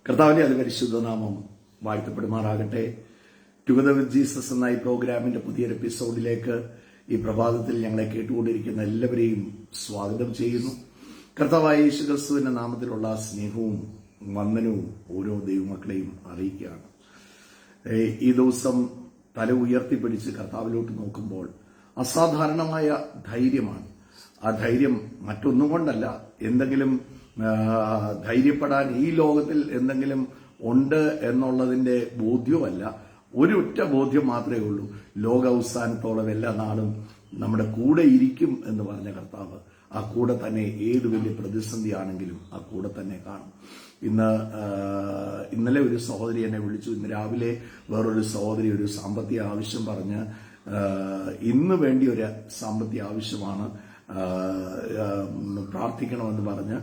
കർത്താവിന്റെ അതിപരിശുദ്ധ നാമം വാഴ്ത്തപ്പെടുമാറാകട്ടെ. ടുഗദർ വിത്ത് ജീസസ് എന്ന ഈ പ്രോഗ്രാമിന്റെ പുതിയൊരു എപ്പിസോഡിലേക്ക് ഈ പ്രഭാതത്തിൽ ഞങ്ങളെ കേട്ടുകൊണ്ടിരിക്കുന്ന എല്ലാവരെയും സ്വാഗതം ചെയ്യുന്നു. കർത്താവായ യേശുക്രിസ്തുവിന്റെ നാമത്തിലുള്ള സ്നേഹവും വന്ദനവും ഓരോ ദൈവമക്കളെയും അറിയിക്കുകയാണ്. ഈ ദിവസം തല ഉയർത്തിപ്പിടിച്ച് കർത്താവിലോട്ട് നോക്കുമ്പോൾ അസാധാരണമായ ധൈര്യമാണ്. ആ ധൈര്യം മറ്റൊന്നും കൊണ്ടല്ല, എന്തെങ്കിലും ധൈര്യപ്പെടാൻ ഈ ലോകത്തിൽ എന്തെങ്കിലും ഉണ്ട് എന്നുള്ളതിന്റെ ബോധ്യമല്ല. ഒരൊറ്റ ബോധ്യം മാത്രമേ ഉള്ളൂ: ലോക അവസാനത്തോളം എല്ലാ നാളും നമ്മുടെ കൂടെ ഇരിക്കും എന്ന് പറഞ്ഞ കർത്താവ് ആ കൂടെ തന്നെ ഏത് വലിയ പ്രതിസന്ധിയാണെങ്കിലും ആ കൂടെ തന്നെ കാണും. ഇന്നലെ ഒരു സഹോദരി എന്നെ വിളിച്ചു. ഇന്ന് രാവിലെ വേറൊരു സഹോദരി ഒരു സാമ്പത്തിക ആവശ്യം പറഞ്ഞ് ഇന്ന് വേണ്ടി ഒരു സാമ്പത്തിക ആവശ്യമാണ്, പ്രാർത്ഥിക്കണമെന്ന് പറഞ്ഞ്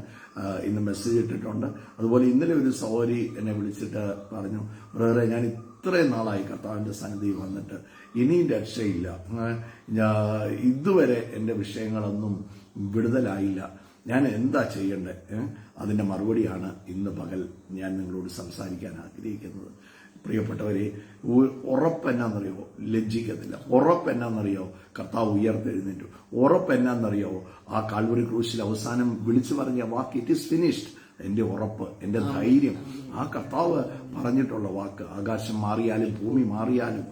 ഇന്ന് മെസ്സേജ് ഇട്ടിട്ടുണ്ട്. അതുപോലെ ഇന്നലെ ഒരു സഹോദരി എന്നെ വിളിച്ചിട്ട് പറഞ്ഞു, ബ്രദറെ, ഞാൻ ഇത്രയും നാളായി കർത്താവിന്റെ സന്നിധിയിൽ വന്നിട്ട് ഇനിയും രക്ഷയില്ല, ഇതുവരെ എൻ്റെ വിഷയങ്ങളൊന്നും വിടുതലായില്ല, ഞാൻ എന്താ ചെയ്യണ്ടേ? അതിന്റെ മറുപടിയാണ് ഇന്ന് പകൽ ഞാൻ നിങ്ങളോട് സംസാരിക്കാൻ ആഗ്രഹിക്കുന്നത്. പ്രിയപ്പെട്ടവരെ, ഉറപ്പെന്നാന്നറിയോ? ലജ്ജിക്കത്തില്ല. ഉറപ്പെന്നാന്നറിയോ? കർത്താവ് ഉയർത്തെഴുന്നേറ്റു. ഉറപ്പെന്നാന്നറിയോ? ആ കാൽവരി ക്രൂശിൽ അവസാനം വിളിച്ചു പറഞ്ഞ വാക്ക്, ഇറ്റ് ഈസ് ഫിനിഷ്ഡ്. എന്റെ ഉറപ്പ്, എന്റെ ധൈര്യം, ആ കർത്താവ് പറഞ്ഞിട്ടുള്ള വാക്ക്. ആകാശം മാറിയാലും ഭൂമി മാറിയാലും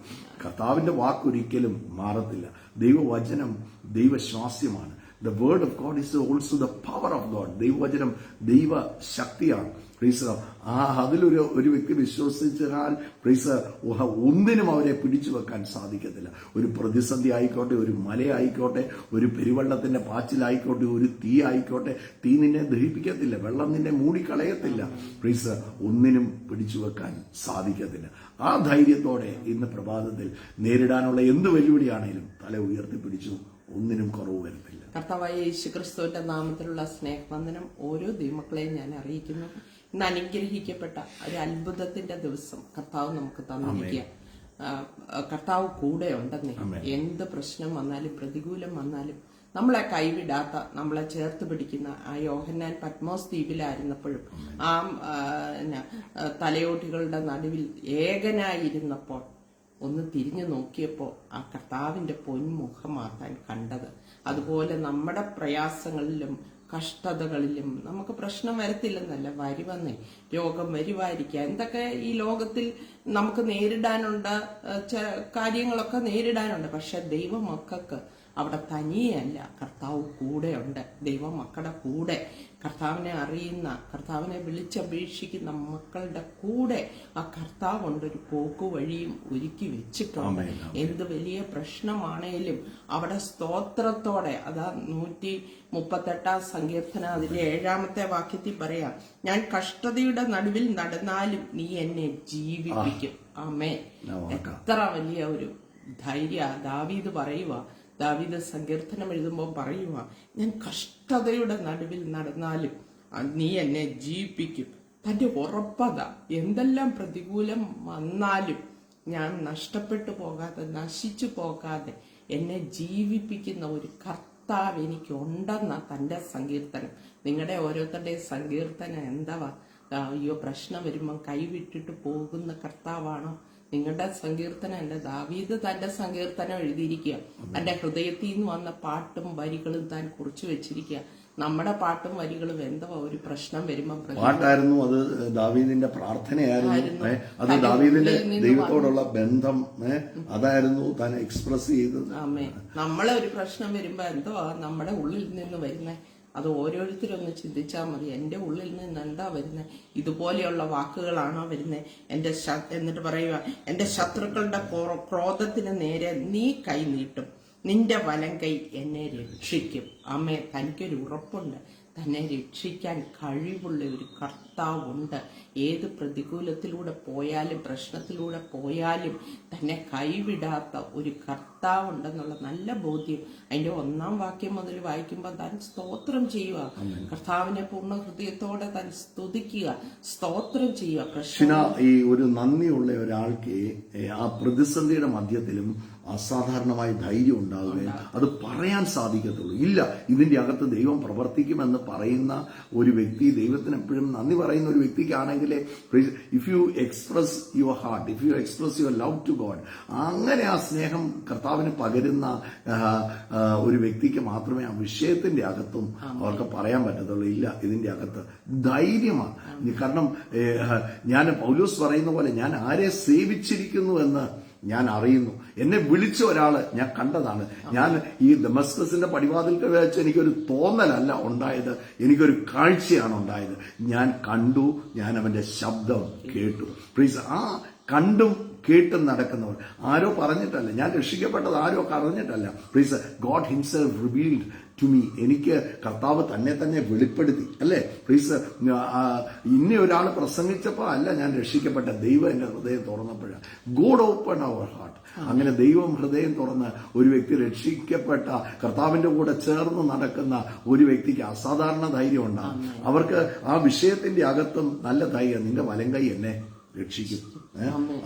കർത്താവിന്റെ വാക്കൊരിക്കലും മാറത്തില്ല. ദൈവവചനം ദൈവശ്വാസ്യമാണ്. The word of God is also the power of God. ദൈവവചനം ദൈവശക്തിയാണ്. അതിലൊരു വ്യക്തി വിശ്വസിച്ചാൽ ഒന്നിനും അവരെ പിടിച്ചു വെക്കാൻ സാധിക്കത്തില്ല. ഒരു പ്രതിസന്ധി ആയിക്കോട്ടെ, ഒരു മലയായിക്കോട്ടെ, ഒരു പെരുവെള്ളത്തിന്റെ പാച്ചിലായിക്കോട്ടെ, ഒരു തീ ആയിക്കോട്ടെ, തീ നിന്നെ ദഹിപ്പിക്കത്തില്ല, വെള്ളം നിന്നെ മൂടിക്കളയത്തില്ല. ഒന്നിനും പിടിച്ചു വെക്കാൻ സാധിക്കത്തില്ല. ആ ധൈര്യത്തോടെ ഇന്ന് പ്രഭാതത്തിൽ നേരിടാനുള്ള എന്ത് വെല്ലുവിളിയാണേലും തല ഉയർത്തിപ്പിടിച്ചു, ഒന്നിനും കുറവ് വരുന്നില്ല. കർത്താവായ യേശുക്രിസ്തുവിന്റെ നാമത്തിലുള്ള സ്നേഹവന്ദനം ഓരോ ദൈവമക്കളെയും ഞാൻ അറിയിക്കുന്നു. ഇന്ന് അനുഗ്രഹിക്കപ്പെട്ട ഒരു അത്ഭുതത്തിന്റെ ദിവസം കർത്താവ് നമുക്ക് തന്നിരിക്കുക. കർത്താവ് കൂടെ ഉണ്ടെന്നേ. എന്ത് പ്രശ്നം വന്നാലും പ്രതികൂലം വന്നാലും നമ്മളെ കൈവിടാത്ത, നമ്മളെ ചേർത്ത് പിടിക്കുന്ന ആ യോഹന്നാൻ പത്മോസ് ദ്വീപിലായിരുന്നപ്പോഴും ആ തലയോട്ടികളുടെ നടുവിൽ ഏകനായിരുന്നപ്പോൾ ഒന്ന് തിരിഞ്ഞു നോക്കിയപ്പോൾ ആ കർത്താവിന്റെ പൊന്മുഖമാണ് താൻ കണ്ടത്. അതുപോലെ നമ്മുടെ പ്രയാസങ്ങളിലും കഷ്ടതകളിലും നമുക്ക് പ്രശ്നം വരത്തില്ലെന്നല്ല, വരുവന്നേ. രോഗം വരുവായിരിക്കാം, എന്തൊക്കെ ഈ ലോകത്തിൽ നമുക്ക് നേരിടാനുണ്ട്, കാര്യങ്ങളൊക്കെ നേരിടാനുണ്ട്. പക്ഷെ ദൈവമക്കൾക്ക് അവിടെ തനിയല്ല, കർത്താവ് കൂടെയുണ്ട്. ദൈവമക്കളുടെ കൂടെ, കർത്താവിനെ അറിയുന്ന, കർത്താവിനെ വിളിച്ചപേക്ഷിക്കുന്ന മക്കളുടെ കൂടെ ആ കർത്താവുണ്ട്. ഒരു പോക്കു വഴിയും ഒരുക്കി വെച്ചിട്ടുണ്ട്. എന്ത് വലിയ പ്രശ്നമാണേലും അവിടെ സ്തോത്രത്തോടെ, അതാ 138 സങ്കീർത്തനം അതിന്റെ 7-ാമത്തെ വാക്യത്തിൽ പറയാം, ഞാൻ കഷ്ടതയുടെ നടുവിൽ നടന്നാലും നീ എന്നെ ജീവിപ്പിക്കും. ആമേൻ. എത്ര വലിയ ഒരു ധൈര്യ ദാവീദ് പറയുക. ദാവീദ് സങ്കീർത്തനം എഴുതുമ്പോൾ പറയുക, ഞാൻ കഷ്ടതയുടെ നടുവിൽ നടന്നാലും നീ എന്നെ ജീവിപ്പിക്കും. തന്റെ ഉറപ്പത. എന്തെല്ലാം പ്രതികൂലം വന്നാലും ഞാൻ നഷ്ടപ്പെട്ടു പോകാതെ, നശിച്ചു പോകാതെ എന്നെ ജീവിപ്പിക്കുന്ന ഒരു കർത്താവ് എനിക്കുണ്ടെന്ന തന്റെ സങ്കീർത്തനം. നിങ്ങളുടെ ഓരോരുത്തരുടെയും സങ്കീർത്തനം എന്താവാ? അയ്യോ, പ്രശ്നം വരുമ്പം കൈവിട്ടിട്ട് പോകുന്ന കർത്താവാണോ നിങ്ങളുടെ സങ്കീർത്തനം? എന്റെ ദാവീദ് തന്റെ സങ്കീർത്തനം എഴുതിയിരിക്കുക. തന്റെ ഹൃദയത്തിൽ നിന്ന് വന്ന പാട്ടും വരികളും താൻ കുറിച്ചു വെച്ചിരിക്കുക. നമ്മുടെ പാട്ടും വരികളും എന്തോ ഒരു പ്രശ്നം വരുമ്പോ പാട്ടായിരുന്നു, അത് ദാവീദിന്റെ പ്രാർത്ഥനയായിരുന്നു, അത് ദാവീദിന്റെ ദൈവത്തോടുള്ള ബന്ധം അതായിരുന്നു താൻ എക്സ്പ്രസ് ചെയ്തത്. ആമേ. നമ്മളെ ഒരു പ്രശ്നം വരുമ്പോ എന്തോ നമ്മുടെ ഉള്ളിൽ നിന്ന് വരുന്നേ, അത് ഓരോരുത്തരൊന്ന് ചിന്തിച്ചാൽ മതി. എന്റെ ഉള്ളിൽ നിന്ന് എന്താ വരുന്നത്? ഇതുപോലെയുള്ള വാക്കുകളാണോ വരുന്നത്? എന്നിട്ട് പറയുക, എന്റെ ശത്രുക്കളുടെ ക്രോധത്തിന് നേരെ നീ കൈ നീട്ടും, നിന്റെ വലം കൈ എന്നെ രക്ഷിക്കും. അമ്മേ, തനിക്കൊരു ഉറപ്പുണ്ട്, തന്നെ രക്ഷിക്കാൻ കഴിവുള്ള ഒരു കർത്താവുണ്ട്. ഏത് പ്രതികൂലത്തിലൂടെ പോയാലും പ്രശ്നത്തിലൂടെ പോയാലും തന്നെ കൈവിടാത്ത ഒരു കർത്താവുണ്ടെന്നുള്ള നല്ല ബോധ്യം. അതിന്റെ 1-ാം വാക്യം മുതൽ വായിക്കുമ്പോൾ താൻ സ്തോത്രം ചെയ്യുക, കർത്താവിനെ പൂർണ്ണ ഹൃദയത്തോടെ താൻ സ്തുതിക്കുക, സ്തോത്രം ചെയ്യുക. ഈ ഒരു നന്ദിയുള്ള ഒരാൾക്ക് ആ പ്രതിസന്ധിയുടെ മധ്യത്തിലും അസാധാരണമായ ധൈര്യം ഉണ്ടാവുകയും അത് പറയാൻ സാധിക്കത്തുള്ളൂ. ഇല്ല, ഇതിന്റെ അകത്ത് ദൈവം പ്രവർത്തിക്കുമെന്ന് പറയുന്ന ഒരു വ്യക്തി, ദൈവത്തിന് എപ്പോഴും നന്ദി പറയുന്ന ഒരു വ്യക്തിക്കാണെങ്കിൽ, if you express your heart, if you express your love to God, അങ്ങനെ ആ സ്നേഹം കർത്താവിന് പകരുന്ന ഒരു വ്യക്തിക്ക് മാത്രമേ ആ വിഷയത്തിന്റെ അകത്തും അവർക്ക് പറയാൻ പറ്റത്തുള്ളൂ. ഇല്ല, ഇതിന്റെ അകത്ത് ധൈര്യമാണ്. കാരണം ഞാൻ പൗലോസ് പറയുന്ന പോലെ, ഞാൻ ആരെ സേവിച്ചിരിക്കുന്നു എന്ന് ഞാൻ അറിയുന്നു. എന്നെ വിളിച്ച ഒരാള് ഞാൻ കണ്ടതാണ്. ഞാൻ ഈ ദമസ്കസിന്റെ പടിവാതിൽക്ക് വെച്ച് എനിക്കൊരു തോന്നലല്ല ഉണ്ടായത്, എനിക്കൊരു കാഴ്ചയാണ് ഉണ്ടായത്. ഞാൻ കണ്ടു, ഞാൻ അവന്റെ ശബ്ദം കേട്ടു. പ്ലീസ്, ആ കണ്ടും കേട്ടും നടക്കുന്നവർ ആരോ പറഞ്ഞിട്ടല്ല, ഞാൻ രക്ഷിക്കപ്പെട്ടത് ആരോ പറഞ്ഞിട്ടല്ല. Please, God himself revealed to me. എനിക്ക് കർത്താവ് തന്നെ വെളിപ്പെടുത്തി, അല്ലേ? പ്ലീസ്, ഇന്ന ഒരാൾ പ്രസംഗിച്ചപ്പോൾ അല്ല ഞാൻ രക്ഷിക്കപ്പെട്ട, ദൈവം എന്റെ ഹൃദയം തുറന്നപ്പോഴാണ്. God open our heart. അങ്ങനെ ദൈവം ഹൃദയം തുറന്ന് ഒരു വ്യക്തി രക്ഷിക്കപ്പെട്ട, കർത്താവിന്റെ കൂടെ ചേർന്ന് നടക്കുന്ന ഒരു വ്യക്തിക്ക് അസാധാരണ ധൈര്യം ഉണ്ടാകും. അവർക്ക് ആ വിഷയത്തിന്റെ അകത്തും നല്ല ധൈര്യം, നിന്റെ വലങ്കൈ എന്നെ രക്ഷിക്കും.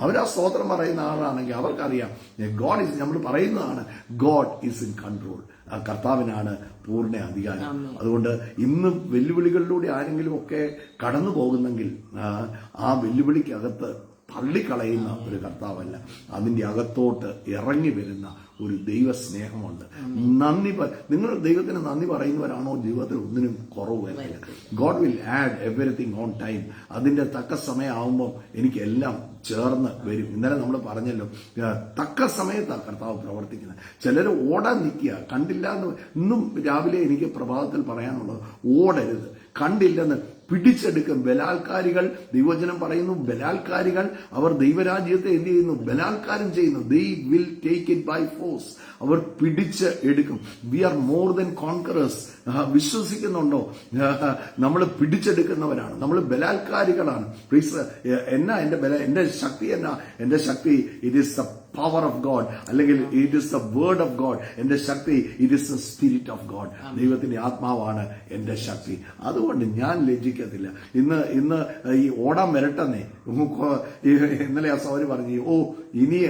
അവരാ സ്തോത്രം പറയുന്ന ആളാണെങ്കിൽ അവർക്കറിയാം ഗോഡ് ഈസ്, നമ്മൾ പറയുന്നതാണ് ഗോഡ് ഈസ് ഇൻ കൺട്രോൾ. കർത്താവിനാണ് പൂർണ്ണ അധികാരം. അതുകൊണ്ട് ഇന്ന് വെല്ലുവിളികളിലൂടെ ആരെങ്കിലും ഒക്കെ കടന്നു പോകുന്നെങ്കിൽ ആ വെല്ലുവിളിക്കകത്ത് തള്ളിക്കളയുന്ന ഒരു കർത്താവല്ല, അതിന്റെ അകത്തോട്ട് ഇറങ്ങി വരുന്ന ഒരു ദൈവസ്നേഹമുണ്ട്. നിങ്ങൾ ദൈവത്തിന് നന്ദി പറയുന്നവരാണോ ജീവിതത്തിൽ ഒന്നിനും കുറവ് വരില്ല. God will add everything on time. അതിന്റെ തക്ക സമയമാകുമ്പോൾ എനിക്ക് എല്ലാം ചേർന്ന് വരും. ഇന്നലെ നമ്മൾ പറഞ്ഞല്ലോ, തക്ക സമയത്താണ് കർത്താവ് പ്രവർത്തിക്കുന്നത്. ചിലർ ഓടാൻ നിൽക്കുക, കണ്ടില്ല എന്ന്. ഇന്നും രാവിലെ എനിക്ക് പ്രഭാതത്തിൽ പറയാനുള്ളത്, ഓടരുത്. കണ്ടില്ലെന്ന് പിടിച്ചെടുക്കും ബലാത്കാരികൾ. ദൈവവചനം പറയുന്നു, ബലാത്കാരികൾ അവർ ദൈവരാജ്യത്തെ എന്ത് ചെയ്യുന്നു? ബലാത്കാരം ചെയ്യുന്നു. They will take it by force. അവർ പിടിച്ച് എടുക്കും. We are more than conquerors. വിശ്വസിക്കുന്നുണ്ടോ? നമ്മൾ പിടിച്ചെടുക്കുന്നവരാണ്, നമ്മൾ ബലാത്കാരികളാണ്. പ്ലീസ്, എന്റെ ശക്തി എന്നാ? എന്റെ ശക്തി it is the power of God, അല്ലെങ്കിൽ it is the word of God. എന്റെ ശക്തി it is the spirit of God. ദൈവത്തിന്റെ ആത്മാവാണ് എന്റെ ശക്തി. അതുകൊണ്ട് ഞാൻ ലജ്ജിക്കത്തില്ല. ഇന്ന് ഈ ഓടാൻ വരട്ടെന്നേ. ഇന്നലെ ആ സൗരി പറഞ്ഞു, ഓ ഇനി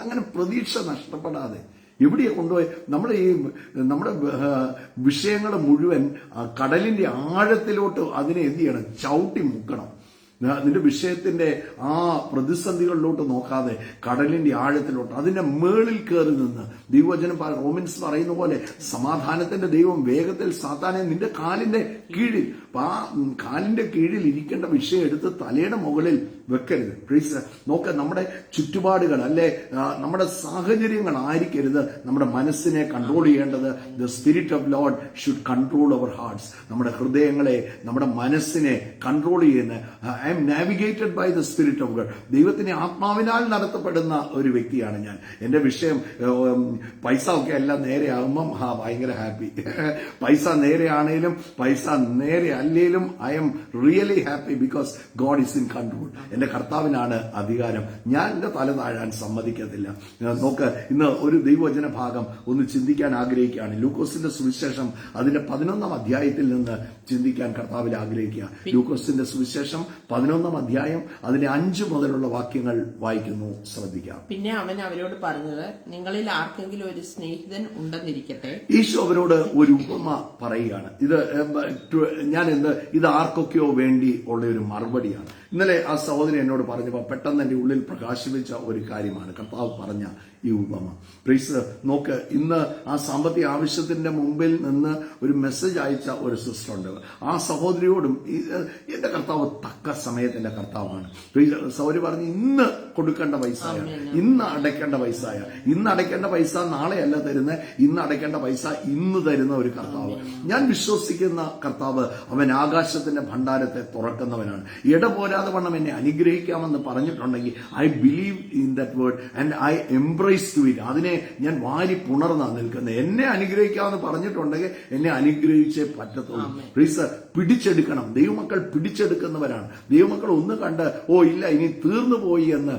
അങ്ങനെ പ്രതീക്ഷ നഷ്ടപ്പെടാതെ എവിടെയാ കൊണ്ടുപോയി നമ്മുടെ വിഷയങ്ങൾ മുഴുവൻ കടലിന്റെ ആഴത്തിലോട്ട് അതിനെ എന്ത് ചെയ്യണം? ചവിട്ടി മുക്കണം. നിന്റെ വിഷയത്തിന്റെ ആ പ്രതിസന്ധികളിലോട്ട് നോക്കാതെ കടലിന്റെ ആഴത്തിലോട്ട്, അതിന്റെ മേളിൽ കയറി നിന്ന് ദൈവവചനം റോമൻസ് പറയുന്ന പോലെ, സമാധാനത്തിന്റെ ദൈവം വേഗത്തിൽ സാത്താനെ നിന്റെ കാലിന്റെ കീഴിൽ, ആ കാലിന്റെ കീഴിൽ ഇരിക്കേണ്ട വിഷയം എടുത്ത് തലയുടെ മുകളിൽ വെക്കരുത്. പ്ലീസ് നോക്ക, നമ്മുടെ ചുറ്റുപാടുകൾ, അല്ലെ നമ്മുടെ സാഹചര്യങ്ങൾ ആയിരിക്കരുത് നമ്മുടെ മനസ്സിനെ കൺട്രോൾ ചെയ്യേണ്ടത്. The spirit of Lord should control our hearts. നമ്മുടെ ഹൃദയങ്ങളെ, നമ്മുടെ മനസ്സിനെ കൺട്രോൾ ചെയ്യുന്ന, I'm navigated by the spirit of God. ദൈവത്തിന്റെ ആത്മാവിനാൽ നടത്തപ്പെടുന്ന ഒരു വ്യക്തിയാണ് ഞാൻ. എന്റെ വിഷയം പൈസ ഒക്കെ എല്ലാം നേരെയാകുമ്പം ഭയങ്കര ഹാപ്പി. പൈസ നേരെയാണേലും പൈസ നേരെ അല്ലേലും I am really happy because God is in control. എന്റെ കർത്താവിനാണ് അധികാരം. ഞാൻ എന്റെ തല താഴാൻ സമ്മതിക്കത്തില്ല. നോക്ക്, ഇന്ന് ഒരു ദൈവവചന ഭാഗം ഒന്ന് ചിന്തിക്കാൻ ആഗ്രഹിക്കുകയാണ്. ലൂക്കോസിന്റെ സുവിശേഷം അതിന്റെ 11-ാം അധ്യായത്തിൽ നിന്ന് ചിന്തിക്കാൻ കർത്താവിൽ ആഗ്രഹിക്കുക. ലൂക്കോസിന്റെ സുവിശേഷം 11-ാം അധ്യായം അതിന്റെ 5 മുതലുള്ള വാക്യങ്ങൾ വായിക്കുന്നു, ശ്രദ്ധിക്കാം. പിന്നെ അവൻ അവരോട് പറഞ്ഞത്, നിങ്ങളിൽ ആർക്കെങ്കിലും ഒരു സ്നേഹിതൻ ഉണ്ടെന്നിരിക്കട്ടെ. ഈശോ അവരോട് ഒരു ഉപമ പറയുകയാണ്. ഇത് ആർക്കൊക്കെയോ വേണ്ടി ഉള്ള ഒരു മറുപടിയാണ്. ഇന്നലെ ആ സഹോദരി എന്നോട് പറഞ്ഞപ്പോൾ പെട്ടെന്ന് എന്റെ ഉള്ളിൽ പ്രകാശിപ്പിച്ച ഒരു കാര്യമാണ് കർത്താവ് പറഞ്ഞ ഈ ഉപമ. പ്ലീസ് നോക്ക്, ഇന്ന് ആ സാമ്പത്തിക ആവശ്യത്തിന്റെ മുമ്പിൽ നിന്ന് ഒരു മെസ്സേജ് അയച്ച ഒരു സിസ്റ്റർ ഉണ്ട്. ആ സഹോദരിയോടും എന്റെ കർത്താവ് തക്ക സമയത്തിന്റെ കർത്താവാണ്. സഹോദരി പറഞ്ഞു, ഇന്ന് കൊടുക്കേണ്ട പൈസ, ഇന്ന് അടയ്ക്കേണ്ട പൈസ, ഇന്ന് അടയ്ക്കേണ്ട പൈസ നാളെയല്ല തരുന്നത്, ഇന്ന് അടയ്ക്കേണ്ട പൈസ ഇന്ന് തരുന്ന ഒരു കർത്താവ്. ഞാൻ വിശ്വസിക്കുന്ന കർത്താവ് അവൻ ആകാശത്തിന്റെ ഭണ്ഡാരത്തെ തുറക്കുന്നവനാണ്. ഇടപോരാതെ വണ്ണം എന്നെ അനുഗ്രഹിക്കാമെന്ന് പറഞ്ഞിട്ടുണ്ടെങ്കിൽ I believe in that word and I embrace to it. അതിനെ ഞാൻ വാരി പുണർന്നാണ് നിൽക്കുന്നത്. എന്നെ അനുഗ്രഹിക്കാമെന്ന് പറഞ്ഞിട്ടുണ്ടെങ്കിൽ എന്നെ അനുഗ്രഹിച്ചേ പറ്റത്തുള്ളൂ. പ്ലീസ് പിടിച്ചെടുക്കണം. ദൈവമക്കൾ പിടിച്ചെടുക്കുന്നവരാണ്. ദൈവമക്കൾ ഒന്ന് കണ്ട് ഓ ഇല്ല ഇനി തീർന്നു പോയി എന്ന്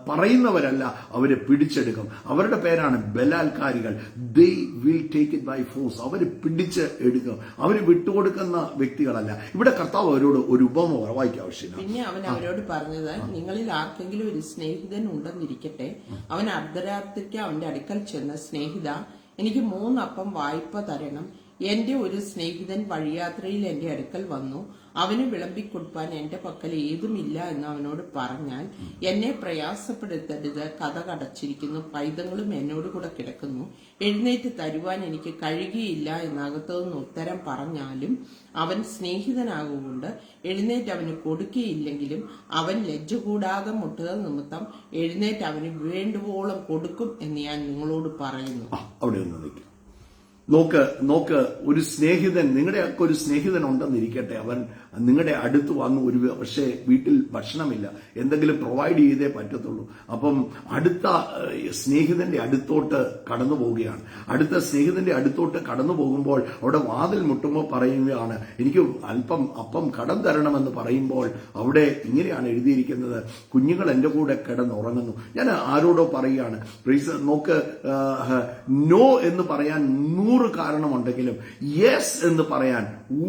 പറയുന്നവരല്ല, അവരെ പിടിച്ചെടുക്കും. അവരുടെ പേരാണ് ബലാത്കാരികൾ. They will take it by force. അവര് പിടിച്ച് എടുക്കും. അവര് വിട്ടുകൊടുക്കുന്ന വ്യക്തികളല്ല. ഇവിടെ കർത്താവ് അവരോട് ഒരു ഉപമ വായിക്കാൻ ആവശ്യമില്ല. പിന്നെ അവൻ അവരോട് പറഞ്ഞത്, നിങ്ങളിൽ ആർക്കെങ്കിലും ഒരു സ്നേഹിതൻ ഉണ്ടെന്നിരിക്കട്ടെ, അവൻ അർദ്ധരാത്രിക്ക് അവന്റെ അടുക്കൽ ചെന്ന്, സ്നേഹിത, എനിക്ക് 3 അപ്പം വായ്പ തരണം. എന്റെ ഒരു സ്നേഹിതൻ വഴിയാത്രയിൽ എന്റെ അടുക്കൽ വന്നു, അവന് വിളമ്പിക്കൊടുപ്പാൻ എന്റെ പക്കൽ ഏതുമില്ല എന്ന് അവനോട് പറഞ്ഞാൽ, എന്നെ പ്രയാസപ്പെടുത്തരുത്, കഥ കടച്ചിരിക്കുന്നു, പൈതങ്ങളും എന്നോട് കൂടെ കിടക്കുന്നു, എഴുന്നേറ്റ് തരുവാൻ എനിക്ക് കഴിയുകയില്ല എന്നകത്തുനിന്ന് ഉത്തരം പറഞ്ഞാലും, അവൻ സ്നേഹിതനാകൊണ്ട് എഴുന്നേറ്റ് അവന് കൊടുക്കുകയില്ലെങ്കിലും, അവൻ ലജ്ജ കൂടാതെ മുട്ടുക നിമിത്തം എഴുന്നേറ്റ് അവന് വേണ്ടുവോളം കൊടുക്കും എന്ന് ഞാൻ നിങ്ങളോട് പറയുന്നു. അവിടെ ഒന്ന് നിൽക്കും. നോക്ക്, ഒരു സ്നേഹിതൻ, നിങ്ങളുടെയൊക്കെ ഒരു സ്നേഹിതൻ ഉണ്ടെന്നിരിക്കട്ടെ, അവൻ നിങ്ങളുടെ അടുത്ത് വന്നു, പക്ഷേ വീട്ടിൽ ഭക്ഷണമില്ല, എന്തെങ്കിലും പ്രൊവൈഡ് ചെയ്തേ പറ്റത്തുള്ളൂ. അപ്പം അടുത്ത സ്നേഹിതന്റെ അടുത്തോട്ട് കടന്നു പോവുകയാണ്. അടുത്ത സ്നേഹിതന്റെ അടുത്തോട്ട് കടന്നു പോകുമ്പോൾ അവിടെ വാതിൽ മുട്ടുമ്പോൾ പറയുകയാണ്, എനിക്ക് അല്പം അപ്പം കടം തരണമെന്ന് പറയുമ്പോൾ അവിടെ ഇങ്ങനെയാണ് എഴുതിയിരിക്കുന്നത്, കുഞ്ഞുങ്ങൾ എന്റെ കൂടെ കിടന്നുറങ്ങുന്നു. ഞാൻ ആരോടോ പറയുകയാണ്, നോക്ക്, നോ എന്ന് പറയാൻ 100 കാരണമുണ്ടെങ്കിലും യെസ് എന്ന് പറയാൻ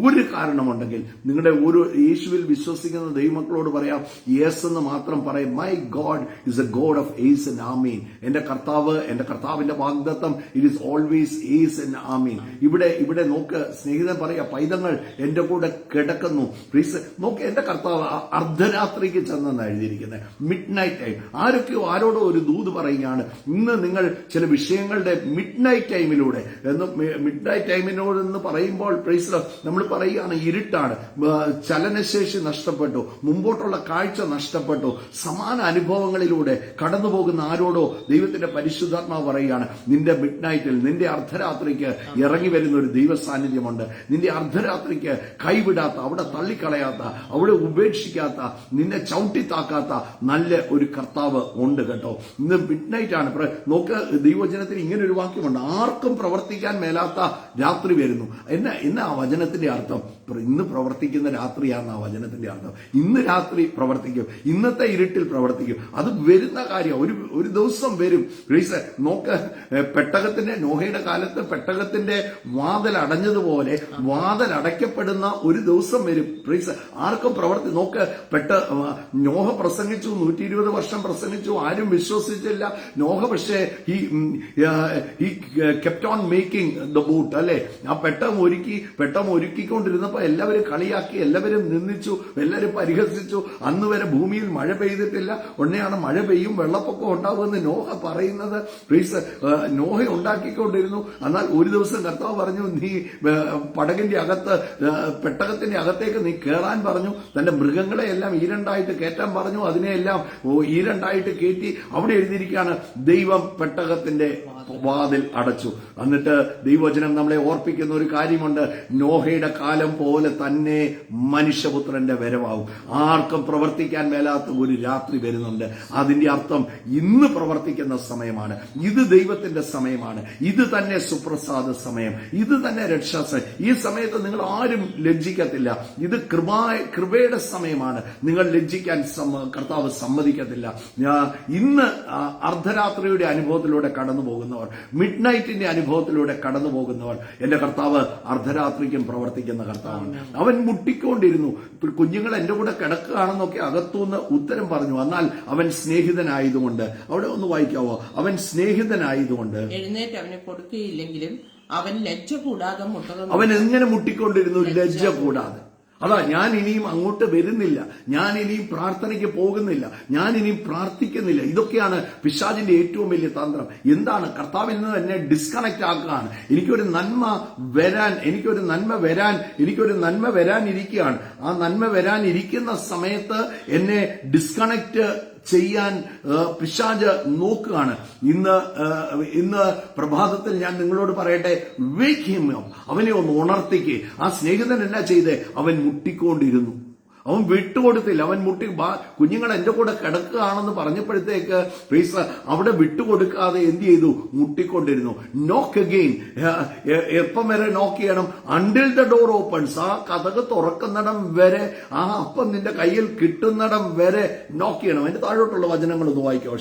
ഒരു കാരണമുണ്ടെങ്കിൽ, നിങ്ങളുടെ ഒരു യേശുവിൽ വിശ്വസിക്കുന്ന ദൈവമക്കളോട് പറയാം, യെസ് എന്ന് മാത്രം പറയും. My God is a God of yes and amen. എന്റെ കർത്താവിന്റെ വാഗ്ദത്തം it is always yes and amen. ഇവിടെ നോക്ക്, സ്നേഹിതൻ പറയാ, പൈതങ്ങൾ എന്റെ കൂടെ കിടക്കുന്നു. നോക്ക്, എന്റെ കർത്താവ് അർദ്ധരാത്രിക്ക് ചെന്നെന്നാണ് എഴുതിയിരിക്കുന്നത്, മിഡ് നൈറ്റ് ടൈം. ആരോടോ ഒരു ദൂത് പറയുകയാണ്, ഇന്ന് നിങ്ങൾ ചില വിഷയങ്ങളുടെ മിഡ് നൈറ്റ് ടൈമിലൂടെ, മിഡ് നൈറ്റ് ടൈമിനോട് എന്ന് പറയുമ്പോൾ നമ്മൾ പറയുകയാണ്, ഇരുട്ടാണ്, ചലനശേഷി നഷ്ടപ്പെട്ടു, മുമ്പോട്ടുള്ള കാഴ്ച നഷ്ടപ്പെട്ടു, സമാന അനുഭവങ്ങളിലൂടെ കടന്നു പോകുന്ന ആരോടോ ദൈവത്തിന്റെ പരിശുദ്ധാത്മാവ് പറയുകയാണ്, നിന്റെ മിഡ് നൈറ്റിൽ, നിന്റെ അർദ്ധരാത്രിക്ക് ഇറങ്ങി വരുന്ന ഒരു ദൈവ സാന്നിധ്യമുണ്ട്. നിന്റെ അർദ്ധരാത്രിക്ക് കൈവിടാത്ത, അവിടെ തള്ളിക്കളയാത്ത, അവിടെ ഉപേക്ഷിക്കാത്ത, നിന്നെ ചവിട്ടിത്താക്കാത്ത നല്ല ഒരു കർത്താവ് ഉണ്ട് കേട്ടോ. ഇന്ന് മിഡ് നൈറ്റ് ആണ്. നോക്ക്, ദൈവവചനത്തിൽ ഇങ്ങനെ ഒരു വാക്യമുണ്ട്, ആർക്കും പ്രവർത്തിക്കാൻ മേലാത്ത രാത്രി വരുന്നു. എന്നാ ആ വചനത്തിന്റെ അർത്ഥം? ഇന്ന് പ്രവർത്തിക്കുന്ന രാത്രിയാണ് ആ വചനത്തിന്റെ അർത്ഥം. ഇന്ന് രാത്രി പ്രവർത്തിക്കും, ഇന്നത്തെ ഇരുട്ടിൽ പ്രവർത്തിക്കും. അത് വരുന്ന കാര്യം, ഒരു ദിവസം വരും. നോക്ക്, നോഹയുടെ കാലത്ത് പെട്ടകത്തിന്റെ വാതിൽ അടഞ്ഞതുപോലെ വാതിൽ അടയ്ക്കപ്പെടുന്ന ഒരു ദിവസം വരും. ആർക്കും നോക്ക്, നോഹ പ്രസംഗിച്ചു, 120 വർഷം പ്രസംഗിച്ചു, ആരും വിശ്വസിച്ചില്ല. നോഹ പക്ഷേ he kept on making the boat, അല്ലെ? ആ പെട്ടകം ഒരുക്കിക്കൊണ്ടിരുന്നപ്പോ എല്ലാവരും കളിയാക്കി, എല്ലാവരും നിന്ദിച്ചു, എല്ലാവരും പരിഹസിച്ചു. അന്ന് വരെ ഭൂമിയിൽ മഴ പെയ്തിട്ടില്ല, ഉടനെയാണ് മഴ പെയ്യും, വെള്ളപ്പൊക്കം ഉണ്ടാവുമെന്ന് നോഹ പറയുന്നത്. നോഹ ഉണ്ടാക്കിക്കൊണ്ടിരുന്നു. എന്നാൽ ഒരു ദിവസം കർത്താവ് പറഞ്ഞു, നീ പടകിന്റെ അകത്ത്, പെട്ടകത്തിന്റെ അകത്തേക്ക് നീ കയറാൻ പറഞ്ഞു. തന്റെ മൃഗങ്ങളെ എല്ലാം ഈരണ്ടായിട്ട് കയറ്റാൻ പറഞ്ഞു. അതിനെയെല്ലാം ഈരണ്ടായിട്ട് കയറ്റി. അവിടെ എഴുതിയിരിക്കുകയാണ്, ദൈവം പെട്ടകത്തിന്റെ വാതിൽ അടച്ചു. എന്നിട്ട് ദൈവവചനം നമ്മളെ ഓർപ്പിക്കുന്ന ഒരു കാര്യമുണ്ട്, നോഹയുടെ കാലം പോലെ തന്നെ മനുഷ്യപുത്രന്റെ വരവാകും. ആർക്കും പ്രവർത്തിക്കാൻ മേലാത്ത ഒരു രാത്രി വരുന്നുണ്ട്. അതിന്റെ അർത്ഥം ഇന്ന് പ്രവർത്തിക്കുന്ന സമയമാണ്. ഇത് ദൈവത്തിന്റെ സമയമാണ്. ഇത് തന്നെ സുപ്രസാദ സമയം, ഇത് തന്നെ രക്ഷാസമയം. ഈ സമയത്ത് നിങ്ങൾ ആരും ലജ്ജിക്കത്തില്ല. ഇത് കൃപയുടെ സമയമാണ്. നിങ്ങൾ ലജ്ജിക്കാൻ കർത്താവ് സമ്മതിക്കത്തില്ല. ഇന്ന് അർദ്ധരാത്രിയുടെ അനുഭവത്തിലൂടെ കടന്നു പോകുന്നവർ, മിഡ് നൈറ്റിന്റെ അനുഭവത്തിലൂടെ കടന്നു പോകുന്നവർ, എന്റെ കർത്താവ് അർദ്ധരാത്രിക്കും പ്രവർത്തിക്കുന്ന കർത്താവാണ്. അവൻ മുട്ടിക്കൊണ്ടിരുന്നു, കുഞ്ഞുങ്ങൾ എന്റെ കൂടെ കിടക്കുകയാണെന്നൊക്കെ അകത്തുനിന്ന് ഉത്തരം പറഞ്ഞു. എന്നാൽ അവൻ സ്നേഹിതനായതുകൊണ്ട്, അവിടെ ഒന്ന് വായിക്കാവോ, അവൻ സ്നേഹിതനായതുകൊണ്ട് എഴുന്നേറ്റ് അവന് കൊടുക്കുകയില്ലെങ്കിലും അവൻ ലജ്ജ കൂടാതെ അവൻ എങ്ങനെ മുട്ടിക്കൊണ്ടിരുന്നു? ലജ്ജ കൂടാതെ. അതാ, ഞാൻ ഇനിയും അങ്ങോട്ട് വരുന്നില്ല, ഞാൻ ഇനിയും പ്രാർത്ഥനയ്ക്ക് പോകുന്നില്ല, ഞാൻ ഇനിയും പ്രാർത്ഥിക്കുന്നില്ല. ഇതൊക്കെയാണ് പിശാചിന്റെ ഏറ്റവും വലിയ തന്ത്രം. എന്താണ്? കർത്താവിൽ നിന്ന് എന്നെ ഡിസ്കണക്ട് ആക്കുകയാണ്. എനിക്കൊരു നന്മ വരാനിരിക്കുകയാണ്. ആ നന്മ വരാനിരിക്കുന്ന സമയത്ത് എന്നെ ഡിസ്കണക്ട് ചെയ്യാൻ പിശാച് നോക്കുകയാണ്. ഇന്ന് പ്രഭാതത്തിൽ ഞാൻ നിങ്ങളോട് പറയട്ടെ, വേക്ക് ഹിം അപ്പ്. അവനെ ഒന്ന് ഉണർത്തിക്ക്. ആ സ്നേഹിതൻ എന്നാ ചെയ്തേ? അവൻ മുട്ടിക്കൊണ്ടിരുന്നു. അവൻ വിട്ടുകൊടുത്തില്ല. അവൻ കുഞ്ഞുങ്ങൾ എന്റെ കൂടെ കിടക്കുകയാണെന്ന് പറഞ്ഞപ്പോഴത്തേക്ക് അവിടെ വിട്ടുകൊടുക്കാതെ എന്ത് ചെയ്തു? മുട്ടിക്കൊണ്ടിരുന്നു. നോക്ക് അഗെയിൻ. എപ്പം വരെ നോക്ക് ചെയ്യണം? Until the door opens. ആ കതക് തുറക്കുന്നിടം വരെ, ആ അപ്പം നിന്റെ കയ്യിൽ കിട്ടുന്നിടം വരെ നോക്ക് ചെയ്യണം. അതിന്റെ താഴോട്ടുള്ള വചനങ്ങൾ ഒന്ന് വായിക്കാം.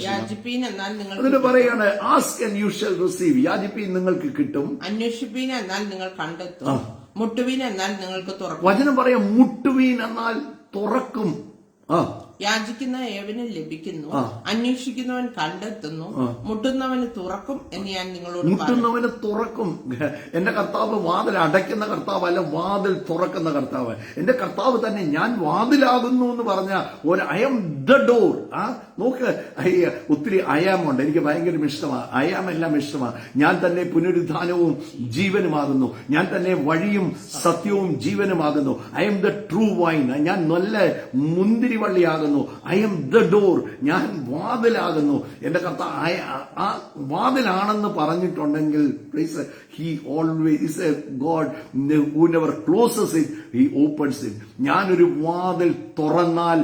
അതിന് പറയാണ്, ask and you shall receive. യാചിപ്പീൻ, നിങ്ങൾക്ക് കിട്ടും. അന്വേഷിപ്പീൻ, എന്നാൽ നിങ്ങൾ കണ്ടെത്തും. മുട്ടുവീൻ, എന്നാൽ നിങ്ങൾക്ക് തുറക്കും. വചനം പറയാം, മുട്ടുവീൻ എന്നാൽ തുറക്കും. ആ യാചിക്കുന്ന ഏവന് ലഭിക്കുന്നു, അന്വേഷിക്കുന്നവൻ കണ്ടെത്തുന്നു, മുട്ടുന്നവന് തുറക്കും എന്ന് ഞാൻ നിങ്ങളോട് പറഞ്ഞു. മുട്ടുന്നവന് തുറക്കും. എന്റെ കർത്താവ് വാതിൽ അടയ്ക്കുന്ന കർത്താവല്ല, വാതിൽ തുറക്കുന്ന കർത്താവ്. എന്റെ കർത്താവ് തന്നെ ഞാൻ വാതിലാകുന്നു എന്ന് പറഞ്ഞ ഒരു ഐ ആം ദ ഡോർ. നോക്ക്, ഒത്തിരി അയാമുണ്ട്, എനിക്ക് ഭയങ്കര ഇഷ്ടമാണ്. അയാമെല്ലാം ഇഷ്ടമാണ്. ഞാൻ തന്നെ പുനരുദ്ധാനവും ജീവനുമാകുന്നു, ഞാൻ തന്നെ വഴിയും സത്യവും ജീവനുമാകുന്നു. I am the true vine, ഞാൻ നല്ല മുന്തിരിവള്ളിയാകുന്നു. ഐ എം ദ ഡോർ, ഞാൻ വാതിലാകുന്നു. എന്റെ കർത്താവ് ആ വാതിലാണെന്ന് പറഞ്ഞിട്ടുണ്ടെങ്കിൽ he always is a God who never closes it, he opens it. ഞാനൊരു വാതിൽ തുറന്നാൽ